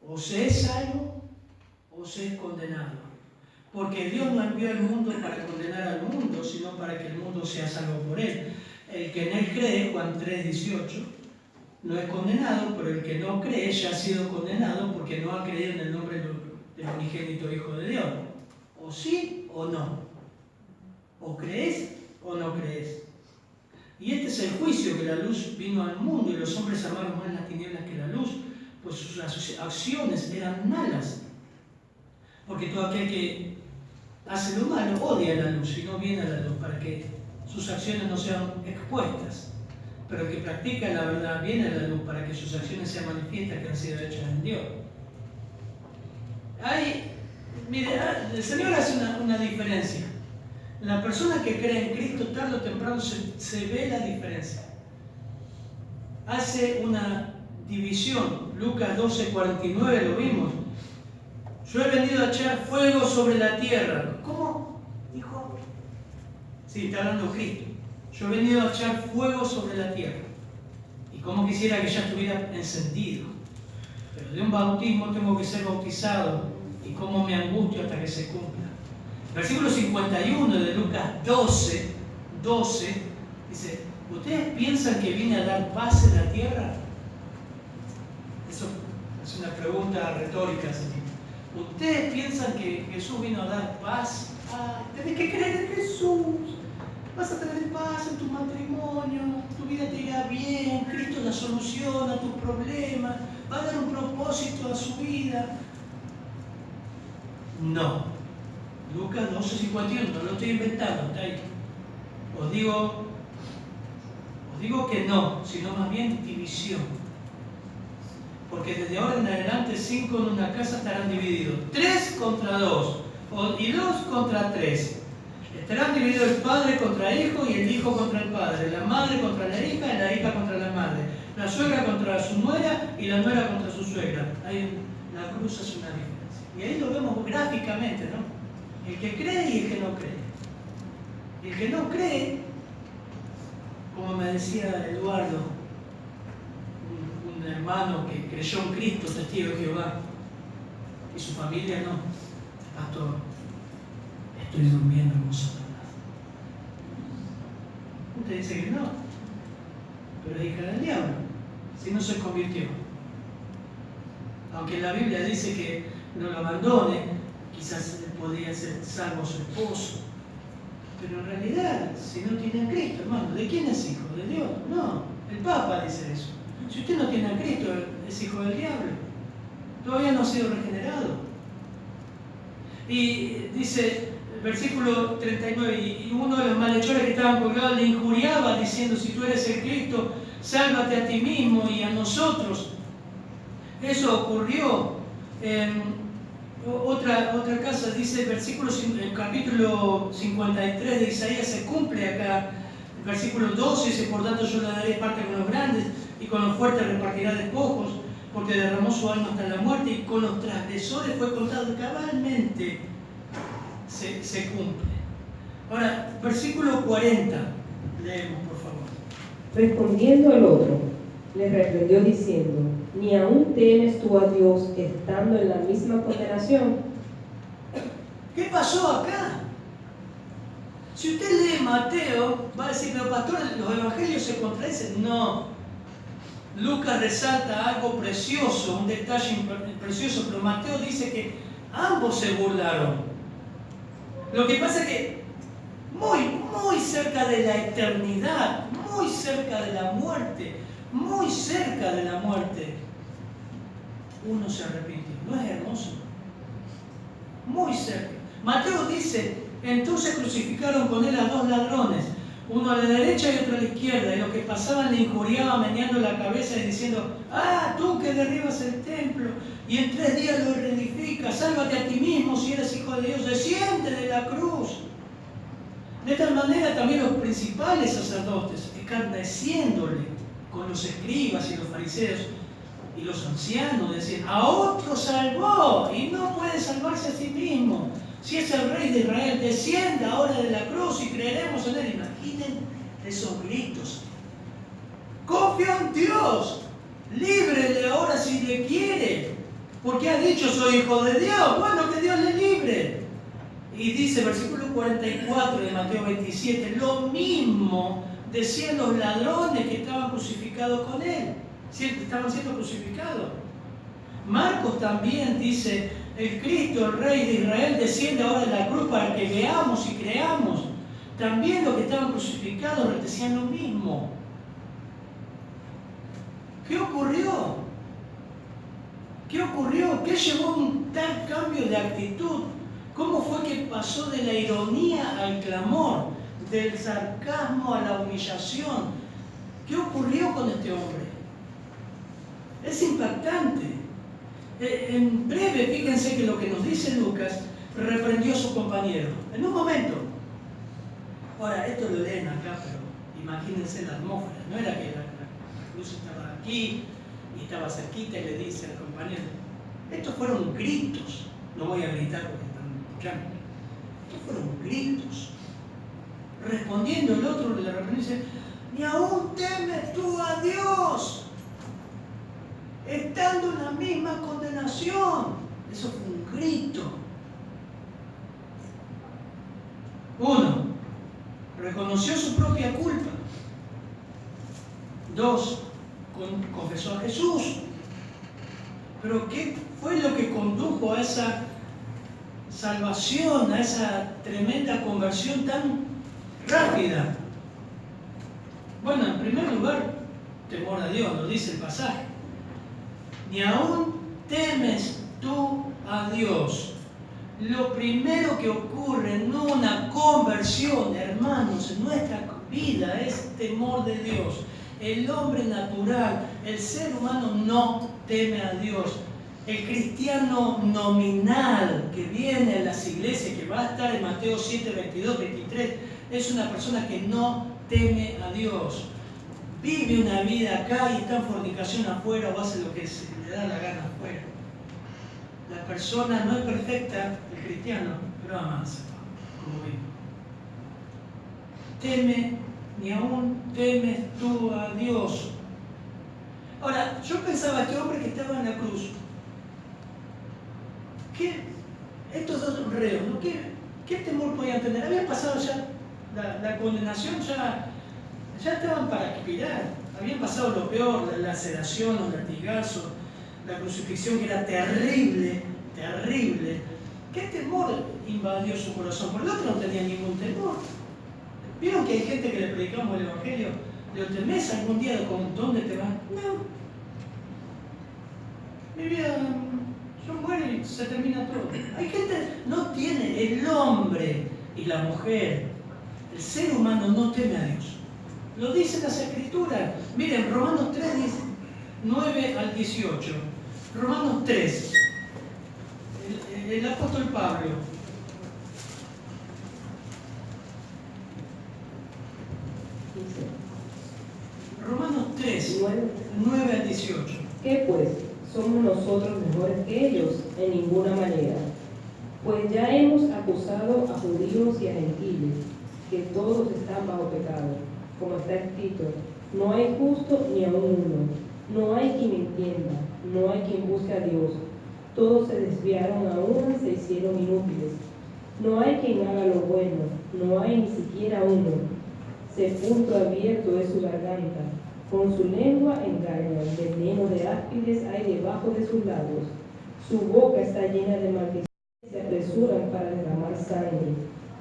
[SPEAKER 1] O se es salvo os es condenado. Porque Dios no envió al mundo para condenar al mundo, sino para que el mundo sea salvo por él. El que en él cree, Juan 3:18, no es condenado, pero el que no cree ya ha sido condenado porque no ha creído en el nombre del unigénito Hijo de Dios. O sí o no. O crees o no crees. Y este es el juicio, que la luz vino al mundo y los hombres amaron más las tinieblas que la luz, pues sus acciones eran malas. Porque todo aquel que hace lo malo odia la luz y no viene a la luz para que sus acciones no sean expuestas. Pero el que practica la verdad viene a la luz para que sus acciones sean manifiestas que han sido hechas en Dios. Mire, el Señor hace una diferencia. La persona que cree en Cristo tarde o temprano se ve la diferencia. Hace una división. Lucas 12:49 lo vimos. Yo he venido a echar fuego sobre la tierra. ¿Cómo? Dijo. Sí, está hablando Cristo. Yo he venido a echar fuego sobre la tierra. Y como quisiera que ya estuviera encendido. Pero de un bautismo tengo que ser bautizado. Y cómo me angustio hasta que se cumpla. Versículo 51 de Lucas 12 dice: ¿ustedes piensan que vine a dar paz en la tierra? Eso es una pregunta retórica. ¿Ustedes piensan que Jesús vino a dar paz? Tenés que creer en Jesús. Vas a tener paz en tu matrimonio, tu vida te irá bien, Cristo la soluciona a tus problemas, va a dar un propósito a su vida. No. Lucas 12:51, no lo estoy inventando, está ahí. Os digo que no, sino más bien división. Porque desde ahora en adelante 5 en una casa estarán divididos. 3 contra 2 y 2 contra 3. Estarán divididos el padre contra el hijo y el hijo contra el padre. La madre contra la hija y la hija contra la madre. La suegra contra su nuera y la nuera contra su suegra. Ahí la cruz hace una diferencia. Y ahí lo vemos gráficamente, ¿no? El que cree y el que no cree. El que no cree, como me decía Eduardo, un hermano que creyó en Cristo, testigo de Jehová, y su familia no. Pastor, estoy durmiendo con Satanás. Usted dice que no, pero es hija del diablo, si no se convirtió. Aunque la Biblia dice que no lo abandone, quizás podría ser salvo su esposo. Pero en realidad, si no tiene a Cristo, hermano, ¿de quién es hijo? ¿De Dios? No, el Papa dice eso. Si usted no tiene a Cristo, es hijo del diablo. Todavía no ha sido regenerado. Y dice el versículo 39, y uno de los malhechores que estaban colgados le injuriaba diciendo: si tú eres el Cristo, sálvate a ti mismo y a nosotros. Eso ocurrió. Otra casa dice, el capítulo 53 de Isaías se cumple acá. El versículo 12 dice: por tanto yo le daré parte con los grandes y con los fuertes repartirá despojos, porque derramó su alma hasta la muerte y con los transgresores fue contado. Cabalmente se cumple. Ahora, versículo 40, leemos por favor.
[SPEAKER 2] Respondiendo el otro, le reprendió diciendo: ¿ni aún temes tú a Dios estando en la misma condenación?
[SPEAKER 1] ¿Qué pasó acá? Si usted lee Mateo, va a decir: pero pastor, los evangelios se contradicen. No. Lucas resalta algo precioso, un detalle precioso, pero Mateo dice que ambos se burlaron. Lo que pasa es que muy cerca de la eternidad, muy cerca de la muerte, uno se arrepintió. ¿No es hermoso? Muy cerca. Mateo dice: entonces crucificaron con él a 2 ladrones, uno a la derecha y otro a la izquierda, y los que pasaban le injuriaban meneando la cabeza y diciendo: tú que derribas el templo y en 3 días lo reedificas, sálvate a ti mismo si eres hijo de Dios, desciende de la cruz. De tal manera también los principales sacerdotes, escarneciéndole con los escribas y los fariseos y los ancianos, decían: a otro salvó y no puede salvarse a sí mismo. Si es el rey de Israel, descienda ahora de la cruz y creeremos en él. Imaginen esos gritos. Confío en Dios, líbrele ahora si le quiere, Porque ha dicho, soy hijo de Dios. Bueno, que Dios le libre. Y dice, versículo 44 de Mateo 27, lo mismo decían los ladrones que estaban crucificados con él. Estaban siendo crucificados. Marcos también dice, el Cristo, el Rey de Israel, desciende ahora de la cruz para que veamos y creamos. También los que estaban crucificados decían lo mismo. ¿Qué ocurrió? ¿Qué ocurrió? ¿Qué llevó a un tal cambio de actitud? ¿Cómo fue que pasó de la ironía al clamor, del sarcasmo a la humillación? ¿Qué ocurrió con este hombre? Es impactante. En breve, fíjense que lo que nos dice Lucas, reprendió a su compañero. En un momento. Ahora, esto lo leen acá, pero imagínense la atmósfera. No era que la cruz estaba aquí y estaba cerquita y le dice al compañero. Estos fueron gritos. No voy a gritar porque están escuchando. Estos fueron gritos. Respondiendo el otro le reprendió y dice, ni aún temes tú a Dios, estando en la misma condenación. Eso fue un grito. 1. Reconoció su propia culpa. 2. Confesó a Jesús. Pero ¿qué fue lo que condujo a esa salvación, a esa tremenda conversión tan rápida? Bueno, en primer lugar, temor a Dios, lo dice el pasaje. Ni aún temes tú a Dios. Lo primero que ocurre en una conversión, hermanos, en nuestra vida es temor de Dios. El hombre natural, el ser humano no teme a Dios. El cristiano nominal que viene a las iglesias, que va a estar en Mateo 7, 22, 23, es una persona que no teme a Dios. Vive una vida acá y está en fornicación afuera o hace lo que se le da la gana afuera. La persona no es perfecta, el cristiano, pero amansa, como vimos. Teme, ni aún temes tú a Dios. Ahora, yo pensaba, este hombre que estaba en la cruz, estos dos reos, ¿no? ¿Qué temor podían tener? Habían pasado ya la condenación, ya estaban para expirar. Habían pasado lo peor, la laceración, los latigazos, la crucifixión, que era terrible, terrible. ¿Qué temor invadió su corazón? Por el otro no tenía ningún temor. ¿Vieron que hay gente que le predicamos el Evangelio? ¿Le temes algún día con dónde te vas? No. Mi vida, yo muero y se termina todo. Hay gente, no tiene, el hombre y la mujer, el ser humano no teme a Dios. Lo dicen las Escrituras. Miren, Romanos 3 dice, 9 al 18. Romanos 3. El apóstol Pablo. Romanos 3, 9 al 18.
[SPEAKER 2] ¿Qué pues? ¿Somos nosotros mejores que ellos? En ninguna manera. Pues ya hemos acusado a judíos y a gentiles, que todos están bajo pecado. Como está escrito, no hay justo ni aun uno, no hay quien entienda, no hay quien busque a Dios. Todos se desviaron a una, se hicieron inútiles. No hay quien haga lo bueno, no hay ni siquiera uno. Sepulcro abierto es su garganta, con su lengua engañan, veneno de áspides hay debajo de sus labios. Su boca está llena de maldición, se apresuran para derramar sangre.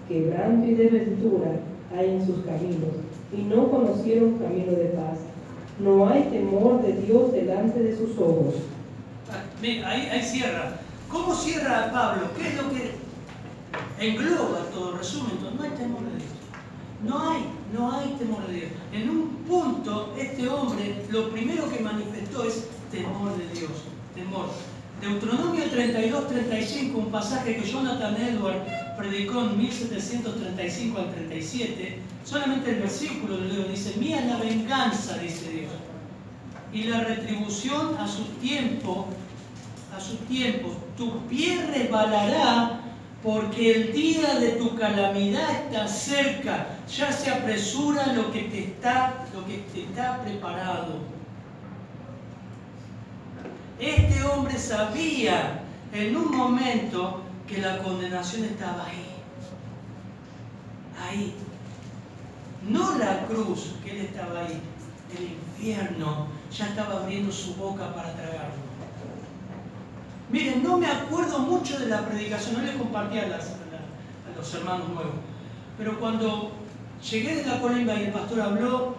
[SPEAKER 2] Quebranto y desventura hay en sus caminos, y no conocieron camino de paz. No hay temor de Dios delante de sus ojos.
[SPEAKER 1] Ahí cierra. ¿Cómo cierra Pablo? ¿Qué es lo que engloba todo? Resumen, no hay temor de Dios. No hay temor de Dios. En un punto, este hombre lo primero que manifestó es temor de Dios. Temor. Deuteronomio 32, 35, un pasaje que Jonathan Edwards predicó en 1735 al 37, solamente el versículo de Dios dice, mía es la venganza, dice Dios, y la retribución a su tiempo, tu pie resbalará, porque el día de tu calamidad está cerca, ya se apresura lo que te está preparado. Este hombre porque sabía en un momento que la condenación estaba ahí. Ahí. No la cruz, que él estaba ahí. El infierno ya estaba abriendo su boca para tragarlo. Miren, no me acuerdo mucho de la predicación, no le compartí a los hermanos nuevos. Pero cuando llegué de la colimba y el pastor habló,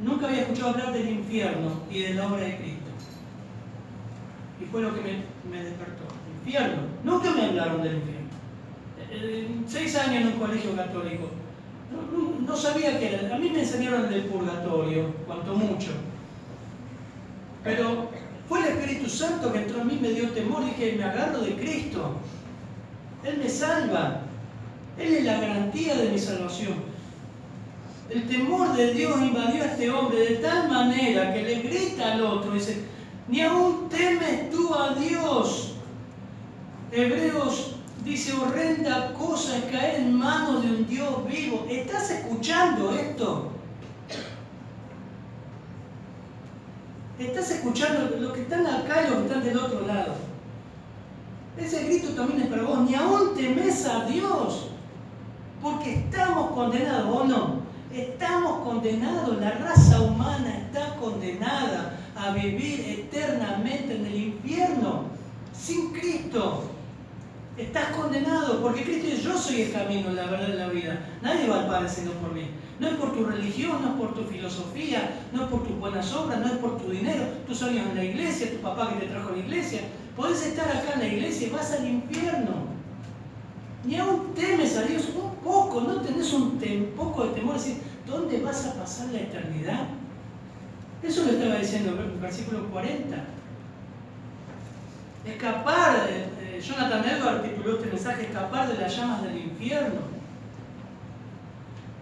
[SPEAKER 1] nunca había escuchado hablar del infierno y de la obra de Cristo. Y fue lo que me despertó. Infierno. Nunca me hablaron del infierno. 6 años en un colegio católico. No sabía qué era. A mí me enseñaron del purgatorio, cuanto mucho. Pero fue el Espíritu Santo que entró en mí, me dio temor. Dije, me agarro de Cristo. Él me salva. Él es la garantía de mi salvación. El temor de Dios invadió a este hombre de tal manera que le grita al otro, dice, ni aún temes tú a Dios. Hebreos dice, horrenda cosa es caer en manos de un Dios vivo. ¿Estás escuchando esto? ¿Estás escuchando los que están acá y los que están del otro lado? Ese grito también es para vos. Ni aún temes a Dios. Porque estamos condenados, ¿o no? Estamos condenados. La raza humana está condenada a vivir eternamente en el infierno. Sin Cristo. Estás condenado, porque Cristo dice, yo soy el camino, la verdad y la vida. Nadie va al Padre sino por mí. No es por tu religión, no es por tu filosofía, no es por tus buenas obras, no es por tu dinero. Tú salías en la iglesia, tu papá que te trajo a la iglesia. Podés estar acá en la iglesia y vas al infierno. Ni aún temes a Dios un poco, no tenés un poco de temor, decir, ¿dónde vas a pasar la eternidad? Eso lo estaba diciendo en el versículo 40. Escapar, Jonathan Edwards tituló este mensaje, escapar de las llamas del infierno.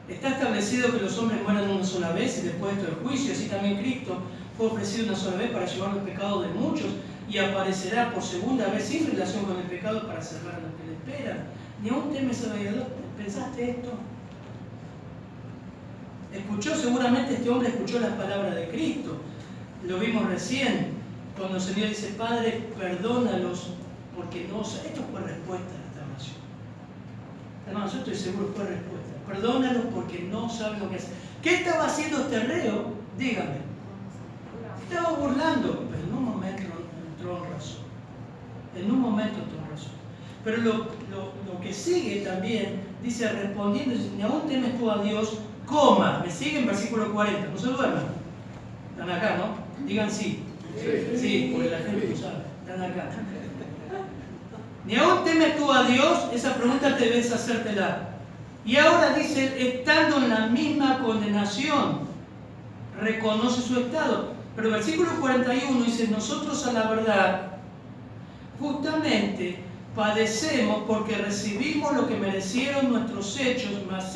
[SPEAKER 1] Está establecido que los hombres mueran una sola vez y después del juicio, así también Cristo fue ofrecido una sola vez para llevar los pecados de muchos y aparecerá por segunda vez sin relación con el pecado para cerrar lo que le espera. Ni aún temes a Dios. ¿Pensaste esto? Seguramente este hombre escuchó las palabras de Cristo. Lo vimos recién. Cuando el Señor dice, Padre, perdónalos, porque no saben. Esto fue respuesta a esta oración. Hermanos, yo estoy seguro que fue respuesta. Perdónalos porque no saben lo que hacen. ¿Qué estaba haciendo este reo? Dígame. Estaba burlando, pero en un momento entró en razón. En un momento entró en razón. Pero lo que sigue también, dice, respondiendo, dice, ni aún temes tú a Dios, coma. Me sigue en versículo 40. No se duerman. Están acá, ¿no? Digan sí. Sí, porque la gente no sabe. Están acá. Ni aún temes tú a Dios, esa pregunta debes hacértela. Y ahora dice, estando en la misma condenación, reconoce su estado. Pero el versículo 41 dice, nosotros a la verdad, justamente padecemos porque recibimos lo que merecieron nuestros hechos, mas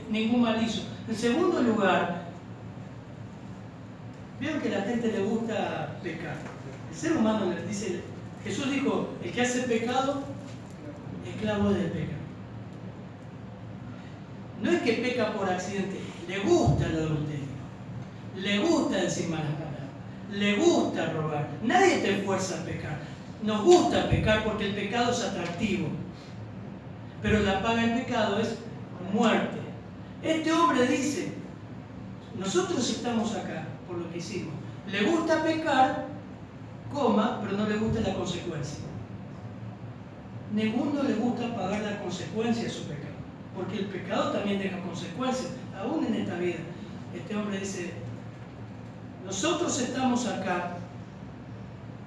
[SPEAKER 1] ningún mal hizo. En segundo lugar, vieron que a la gente le gusta pecar. El ser humano le dice, Jesús dijo, el que hace pecado, esclavo del pecado. No es que peca por accidente, le gusta el adulterio, le gusta decir malas palabras, le gusta robar. Nadie te fuerza a pecar. Nos gusta pecar porque el pecado es atractivo, pero la paga del pecado es muerte. Este hombre dice, nosotros estamos acá por lo que hicimos. Le gusta pecar, pero no le gusta la consecuencia. Ninguno le gusta pagar la consecuencia de su pecado, porque el pecado también deja consecuencias, aún en esta vida. Este hombre dice, nosotros estamos acá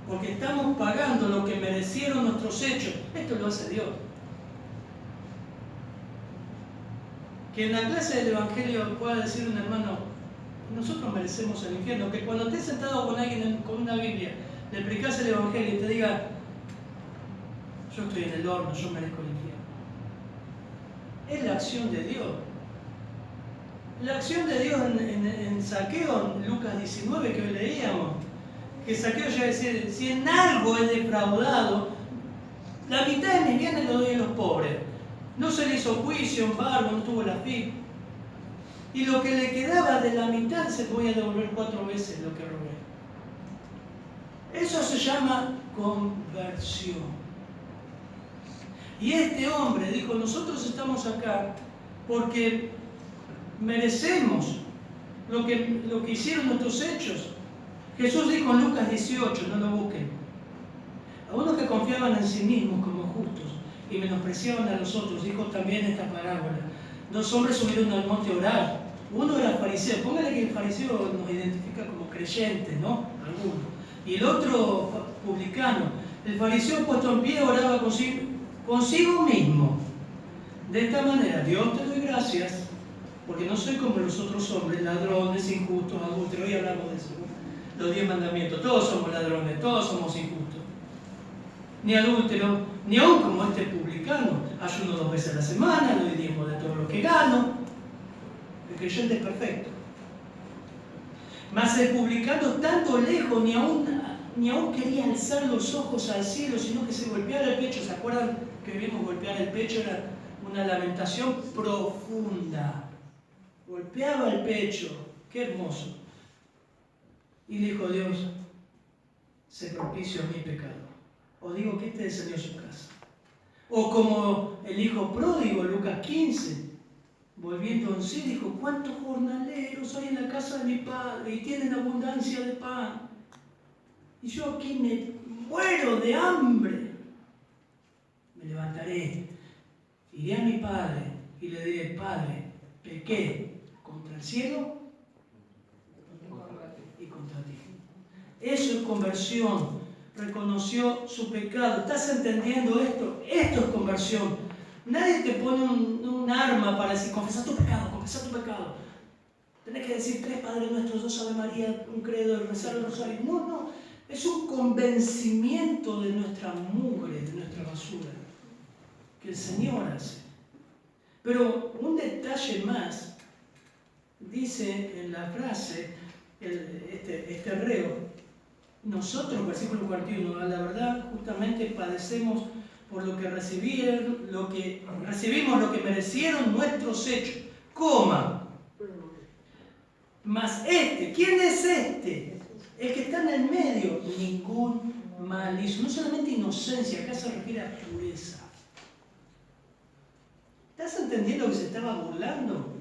[SPEAKER 1] porque estamos pagando lo que merecieron nuestros hechos. Esto lo hace Dios. Que en la clase del Evangelio pueda decir un hermano, nosotros merecemos el infierno. Que cuando estés sentado con alguien con una Biblia, le predicas el Evangelio y te diga, yo estoy en el horno, yo merezco el infierno. Es la acción de Dios. La acción de Dios en Zaqueo, en Lucas 19 que hoy leíamos, que Zaqueo ya decía, si en algo he defraudado, la mitad de mis bienes lo doy a los pobres. No se le hizo juicio, embargo, no tuvo la FIP. Y lo que le quedaba de la mitad se voy a devolver 4 veces lo que robé. Eso se llama conversión. Y este hombre dijo, nosotros estamos acá porque merecemos lo que hicieron nuestros hechos. Jesús dijo en Lucas 18, no lo busquen, a unos que confiaban en sí mismos como justos y menospreciaban a los otros, dijo también esta parábola. 2 hombres subieron al monte a orar. Uno era fariseo, póngale que el fariseo nos identifica como creyentes, ¿no? Algunos. Y el otro publicano. El fariseo puesto en pie oraba consigo mismo. De esta manera, Dios te doy gracias, porque no soy como los otros hombres, ladrones, injustos, adúlteros. Hoy hablamos de eso, ¿no? Los 10 mandamientos. Todos somos ladrones, todos somos injustos. Ni adúlteros, ni aún como este publicano. Ayuno 2 veces a la semana, doy diezmo de todo lo que gano. El creyente es perfecto. Mas el publicano, tanto lejos, ni aún quería alzar los ojos al cielo, sino que se golpeaba el pecho. ¿Se acuerdan que vimos golpear el pecho? Era una lamentación profunda. Golpeaba el pecho. Qué hermoso. Y dijo Dios, se propicio a mi pecado. O digo que este descendió a su casa. O como el hijo pródigo, Lucas 15, volviendo en sí, dijo, ¿cuántos jornaleros hay en la casa de mi padre y tienen abundancia de pan? Y yo aquí me muero de hambre. Me levantaré, iré a mi padre y le diré, Padre, pequé contra el cielo y contra ti. Eso es conversión. Reconoció su pecado. ¿Estás entendiendo esto? Esto es conversión. Nadie te pone un arma para decir, confesá tu pecado, confesá tu pecado. Tenés que decir 3 Padres Nuestros, 2 Ave María, un credo, rezar el rosario. No, no. Es un convencimiento de nuestra mugre, de nuestra basura, que el Señor hace. Pero un detalle más, dice en la frase, este reo, nosotros, versículo 41, a la verdad, justamente padecemos por lo que recibimos, lo que merecieron nuestros hechos. Coma. Mas ¿quién es este? El que está en el medio, ningún mal hizo. No solamente inocencia, acá se refiere a pureza. ¿Estás entendiendo que se estaba burlando?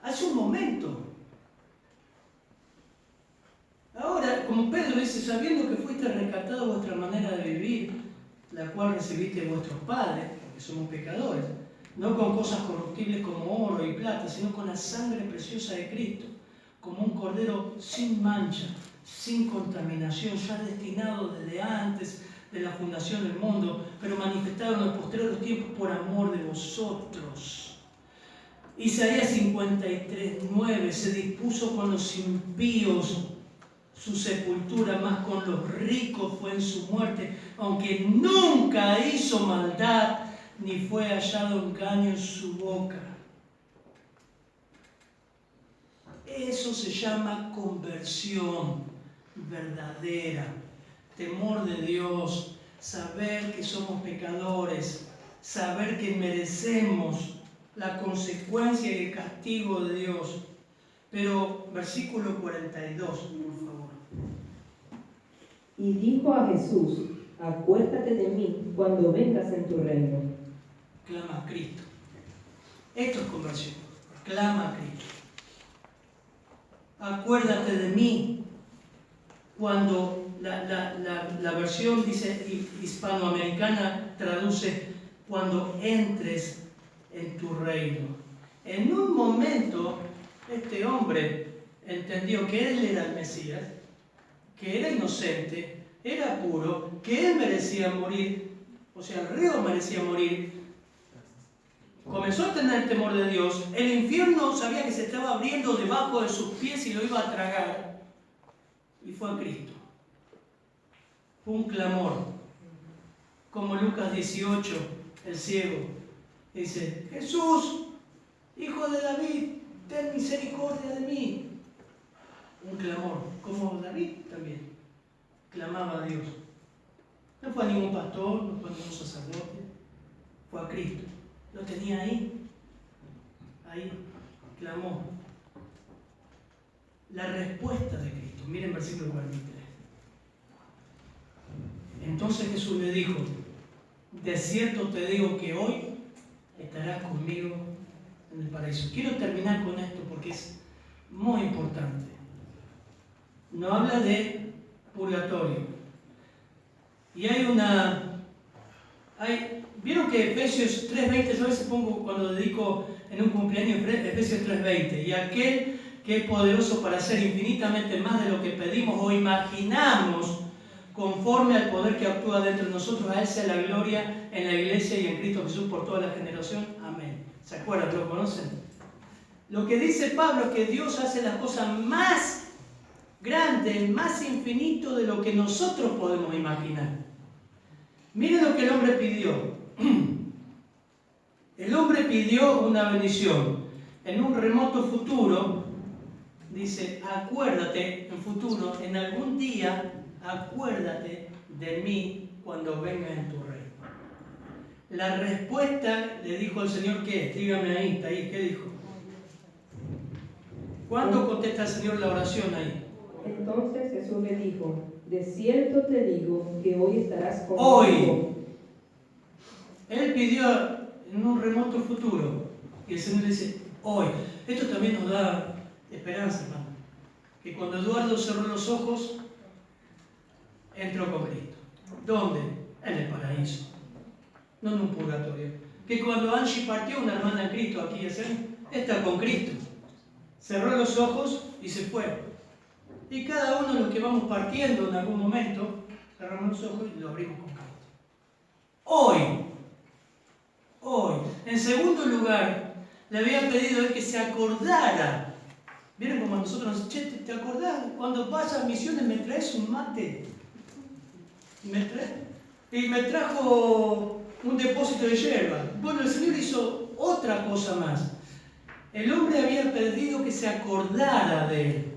[SPEAKER 1] Hace un momento. Ahora, como Pedro dice, sabiendo que fuiste rescatado vuestra manera de vivir, la cual recibiste de vuestros padres, porque somos pecadores, no con cosas corruptibles como oro y plata, sino con la sangre preciosa de Cristo, como un cordero sin mancha, sin contaminación, ya destinado desde antes de la fundación del mundo, pero manifestado en los postreros tiempos por amor de vosotros. Isaías 53:9, se dispuso con los impíos su sepultura, más con los ricos fue en su muerte, aunque nunca hizo maldad, ni fue hallado engaño en su boca. Eso se llama conversión verdadera, temor de Dios, saber que somos pecadores, saber que merecemos la consecuencia y el castigo de Dios. Pero versículo 42, por favor.
[SPEAKER 2] Y dijo a Jesús, acuérdate de mí cuando vengas en tu reino.
[SPEAKER 1] Clama a Cristo. Esto es conversión. Clama a Cristo. Acuérdate de mí. Cuando la versión dice hispanoamericana traduce cuando entres en tu reino. En un momento este hombre entendió que él era el Mesías, que era inocente, era puro, que él merecía morir, o sea, el reo merecía morir. Comenzó a tener el temor de Dios. El infierno sabía que se estaba abriendo debajo de sus pies y lo iba a tragar. Y fue a Cristo. Fue un clamor. Como Lucas 18, el ciego dice, Jesús, hijo de David, ten misericordia de mí. Un clamor, como David también clamaba a Dios. No fue a ningún pastor, no fue a ningún sacerdote, fue a Cristo. Lo tenía ahí, clamó. La respuesta de Cristo, miren versículo 43. Entonces Jesús le dijo, de cierto te digo que hoy estarás conmigo en el paraíso. Quiero terminar con esto porque es muy importante. No habla de purgatorio. Y vieron que Efesios 3:20, yo a veces pongo cuando dedico en un cumpleaños Efesios 3:20, y aquel que es poderoso para hacer infinitamente más de lo que pedimos o imaginamos, conforme al poder que actúa dentro de nosotros, a Él sea la gloria en la iglesia y en Cristo Jesús por toda la generación. Amén. ¿Se acuerdan? ¿Lo conocen? Lo que dice Pablo es que Dios hace las cosas más grandes, más infinito de lo que nosotros podemos imaginar. Miren lo que el hombre pidió. El hombre pidió una bendición. En un remoto futuro, dice, acuérdate, en futuro, en algún día, acuérdate de mí cuando venga en tu reino. La respuesta le dijo el Señor, ¿qué? Dígame ahí, está ahí, ¿qué dijo? ¿Cuándo contesta el Señor la oración ahí?
[SPEAKER 2] Entonces Jesús le dijo, de cierto te digo que hoy estarás conmigo.
[SPEAKER 1] Hoy. Él pidió en un remoto futuro y el Señor le dice, hoy. Esto también nos da esperanza, hermano. Que cuando Eduardo cerró los ojos, entró con Cristo. ¿Dónde? En el paraíso. No en un purgatorio. Que cuando Angie partió, una hermana en Cristo aquí, está con Cristo. Cerró los ojos y se fue. Y cada uno de los que vamos partiendo en algún momento, cerramos los ojos y lo abrimos con Cristo. Hoy. En segundo lugar, le había pedido a él que se acordara. ¿Vieron como nosotros nos dicen, che, ¿te acordás? Cuando vas a misiones me traes un mate. Y me trajo un depósito de hierba. Bueno, el Señor hizo otra cosa más. El hombre había pedido que se acordara de él.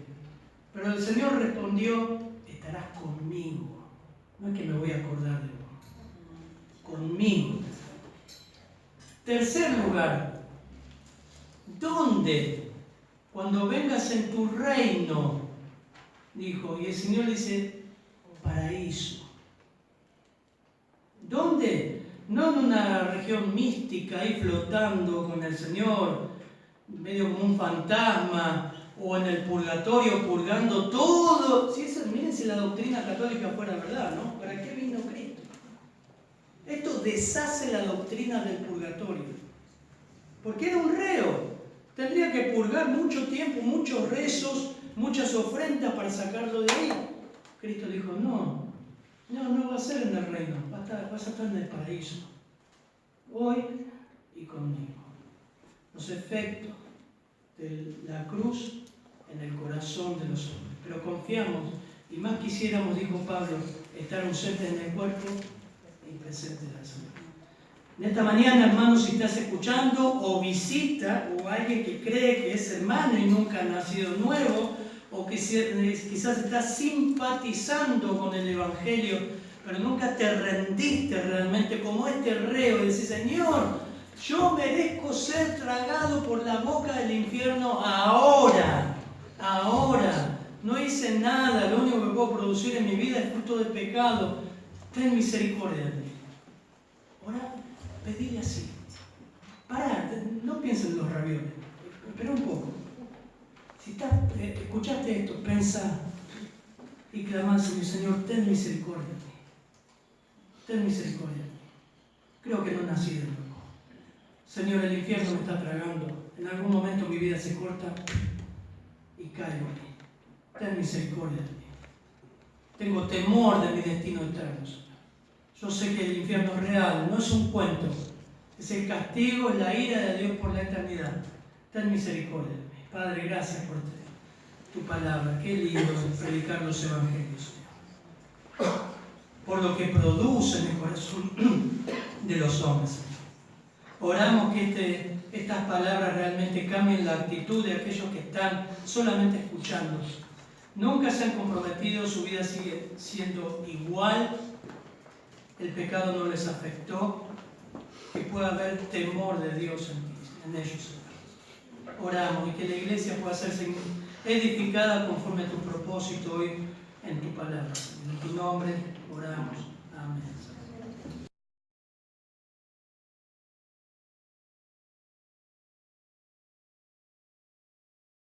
[SPEAKER 1] Pero el Señor respondió, estarás conmigo. No es que me voy a acordar de vos. Conmigo. Tercer lugar, ¿dónde? Cuando vengas en tu reino, dijo. Y el Señor dice, paraíso. ¿Dónde? No en una región mística ahí flotando con el Señor, medio como un fantasma, o en el purgatorio purgando todo. Miren si la doctrina católica fuera verdad, ¿no? ¿Para qué vino Cristo? Esto deshace la doctrina del purgatorio. Porque era un reo. Tendría que purgar mucho tiempo, muchos rezos, muchas ofrendas para sacarlo de ahí. Cristo dijo, no va a ser en el reino, vas a estar en el paraíso. Hoy y conmigo. Los efectos de la cruz en el corazón de los hombres. Pero confiamos, y más quisiéramos, dijo Pablo, estar ausente en el cuerpo y presente en la salud. En esta mañana, hermano, si estás escuchando o visita, o alguien que cree que es hermano y nunca ha nacido nuevo, o que quizás estás simpatizando con el Evangelio, pero nunca te rendiste realmente como este reo y decís, Señor, yo merezco ser tragado por la boca del infierno ahora. No hice nada, lo único que puedo producir en mi vida es fruto de pecado. Ten misericordia de mí. Ahora, pedile así. Pará, no pienses en los ravioles. Espera un poco. Si escuchaste esto, pensá y clamá, Señor, ten misericordia de mí. Ten misericordia de mí. Creo que no nací de nuevo. Señor, el infierno me está tragando. En algún momento mi vida se corta y caigo aquí. Ten misericordia de mí. Tengo temor de mi destino eterno, Señor. Yo sé que el infierno es real, no es un cuento. Es el castigo, es la ira de Dios por la eternidad. Ten misericordia de mí. Padre, gracias por tu palabra. Qué lindo es predicar los evangelios, Señor. Por lo que produce en el corazón de los hombres, Señor. Oramos que estas palabras realmente cambien la actitud de aquellos que están solamente escuchando. Nunca se han comprometido, su vida sigue siendo igual, el pecado no les afectó, que pueda haber temor de Dios en ellos. Oramos y que la iglesia pueda ser edificada conforme a tu propósito hoy en tu palabra. En tu nombre oramos. Amén. Amén.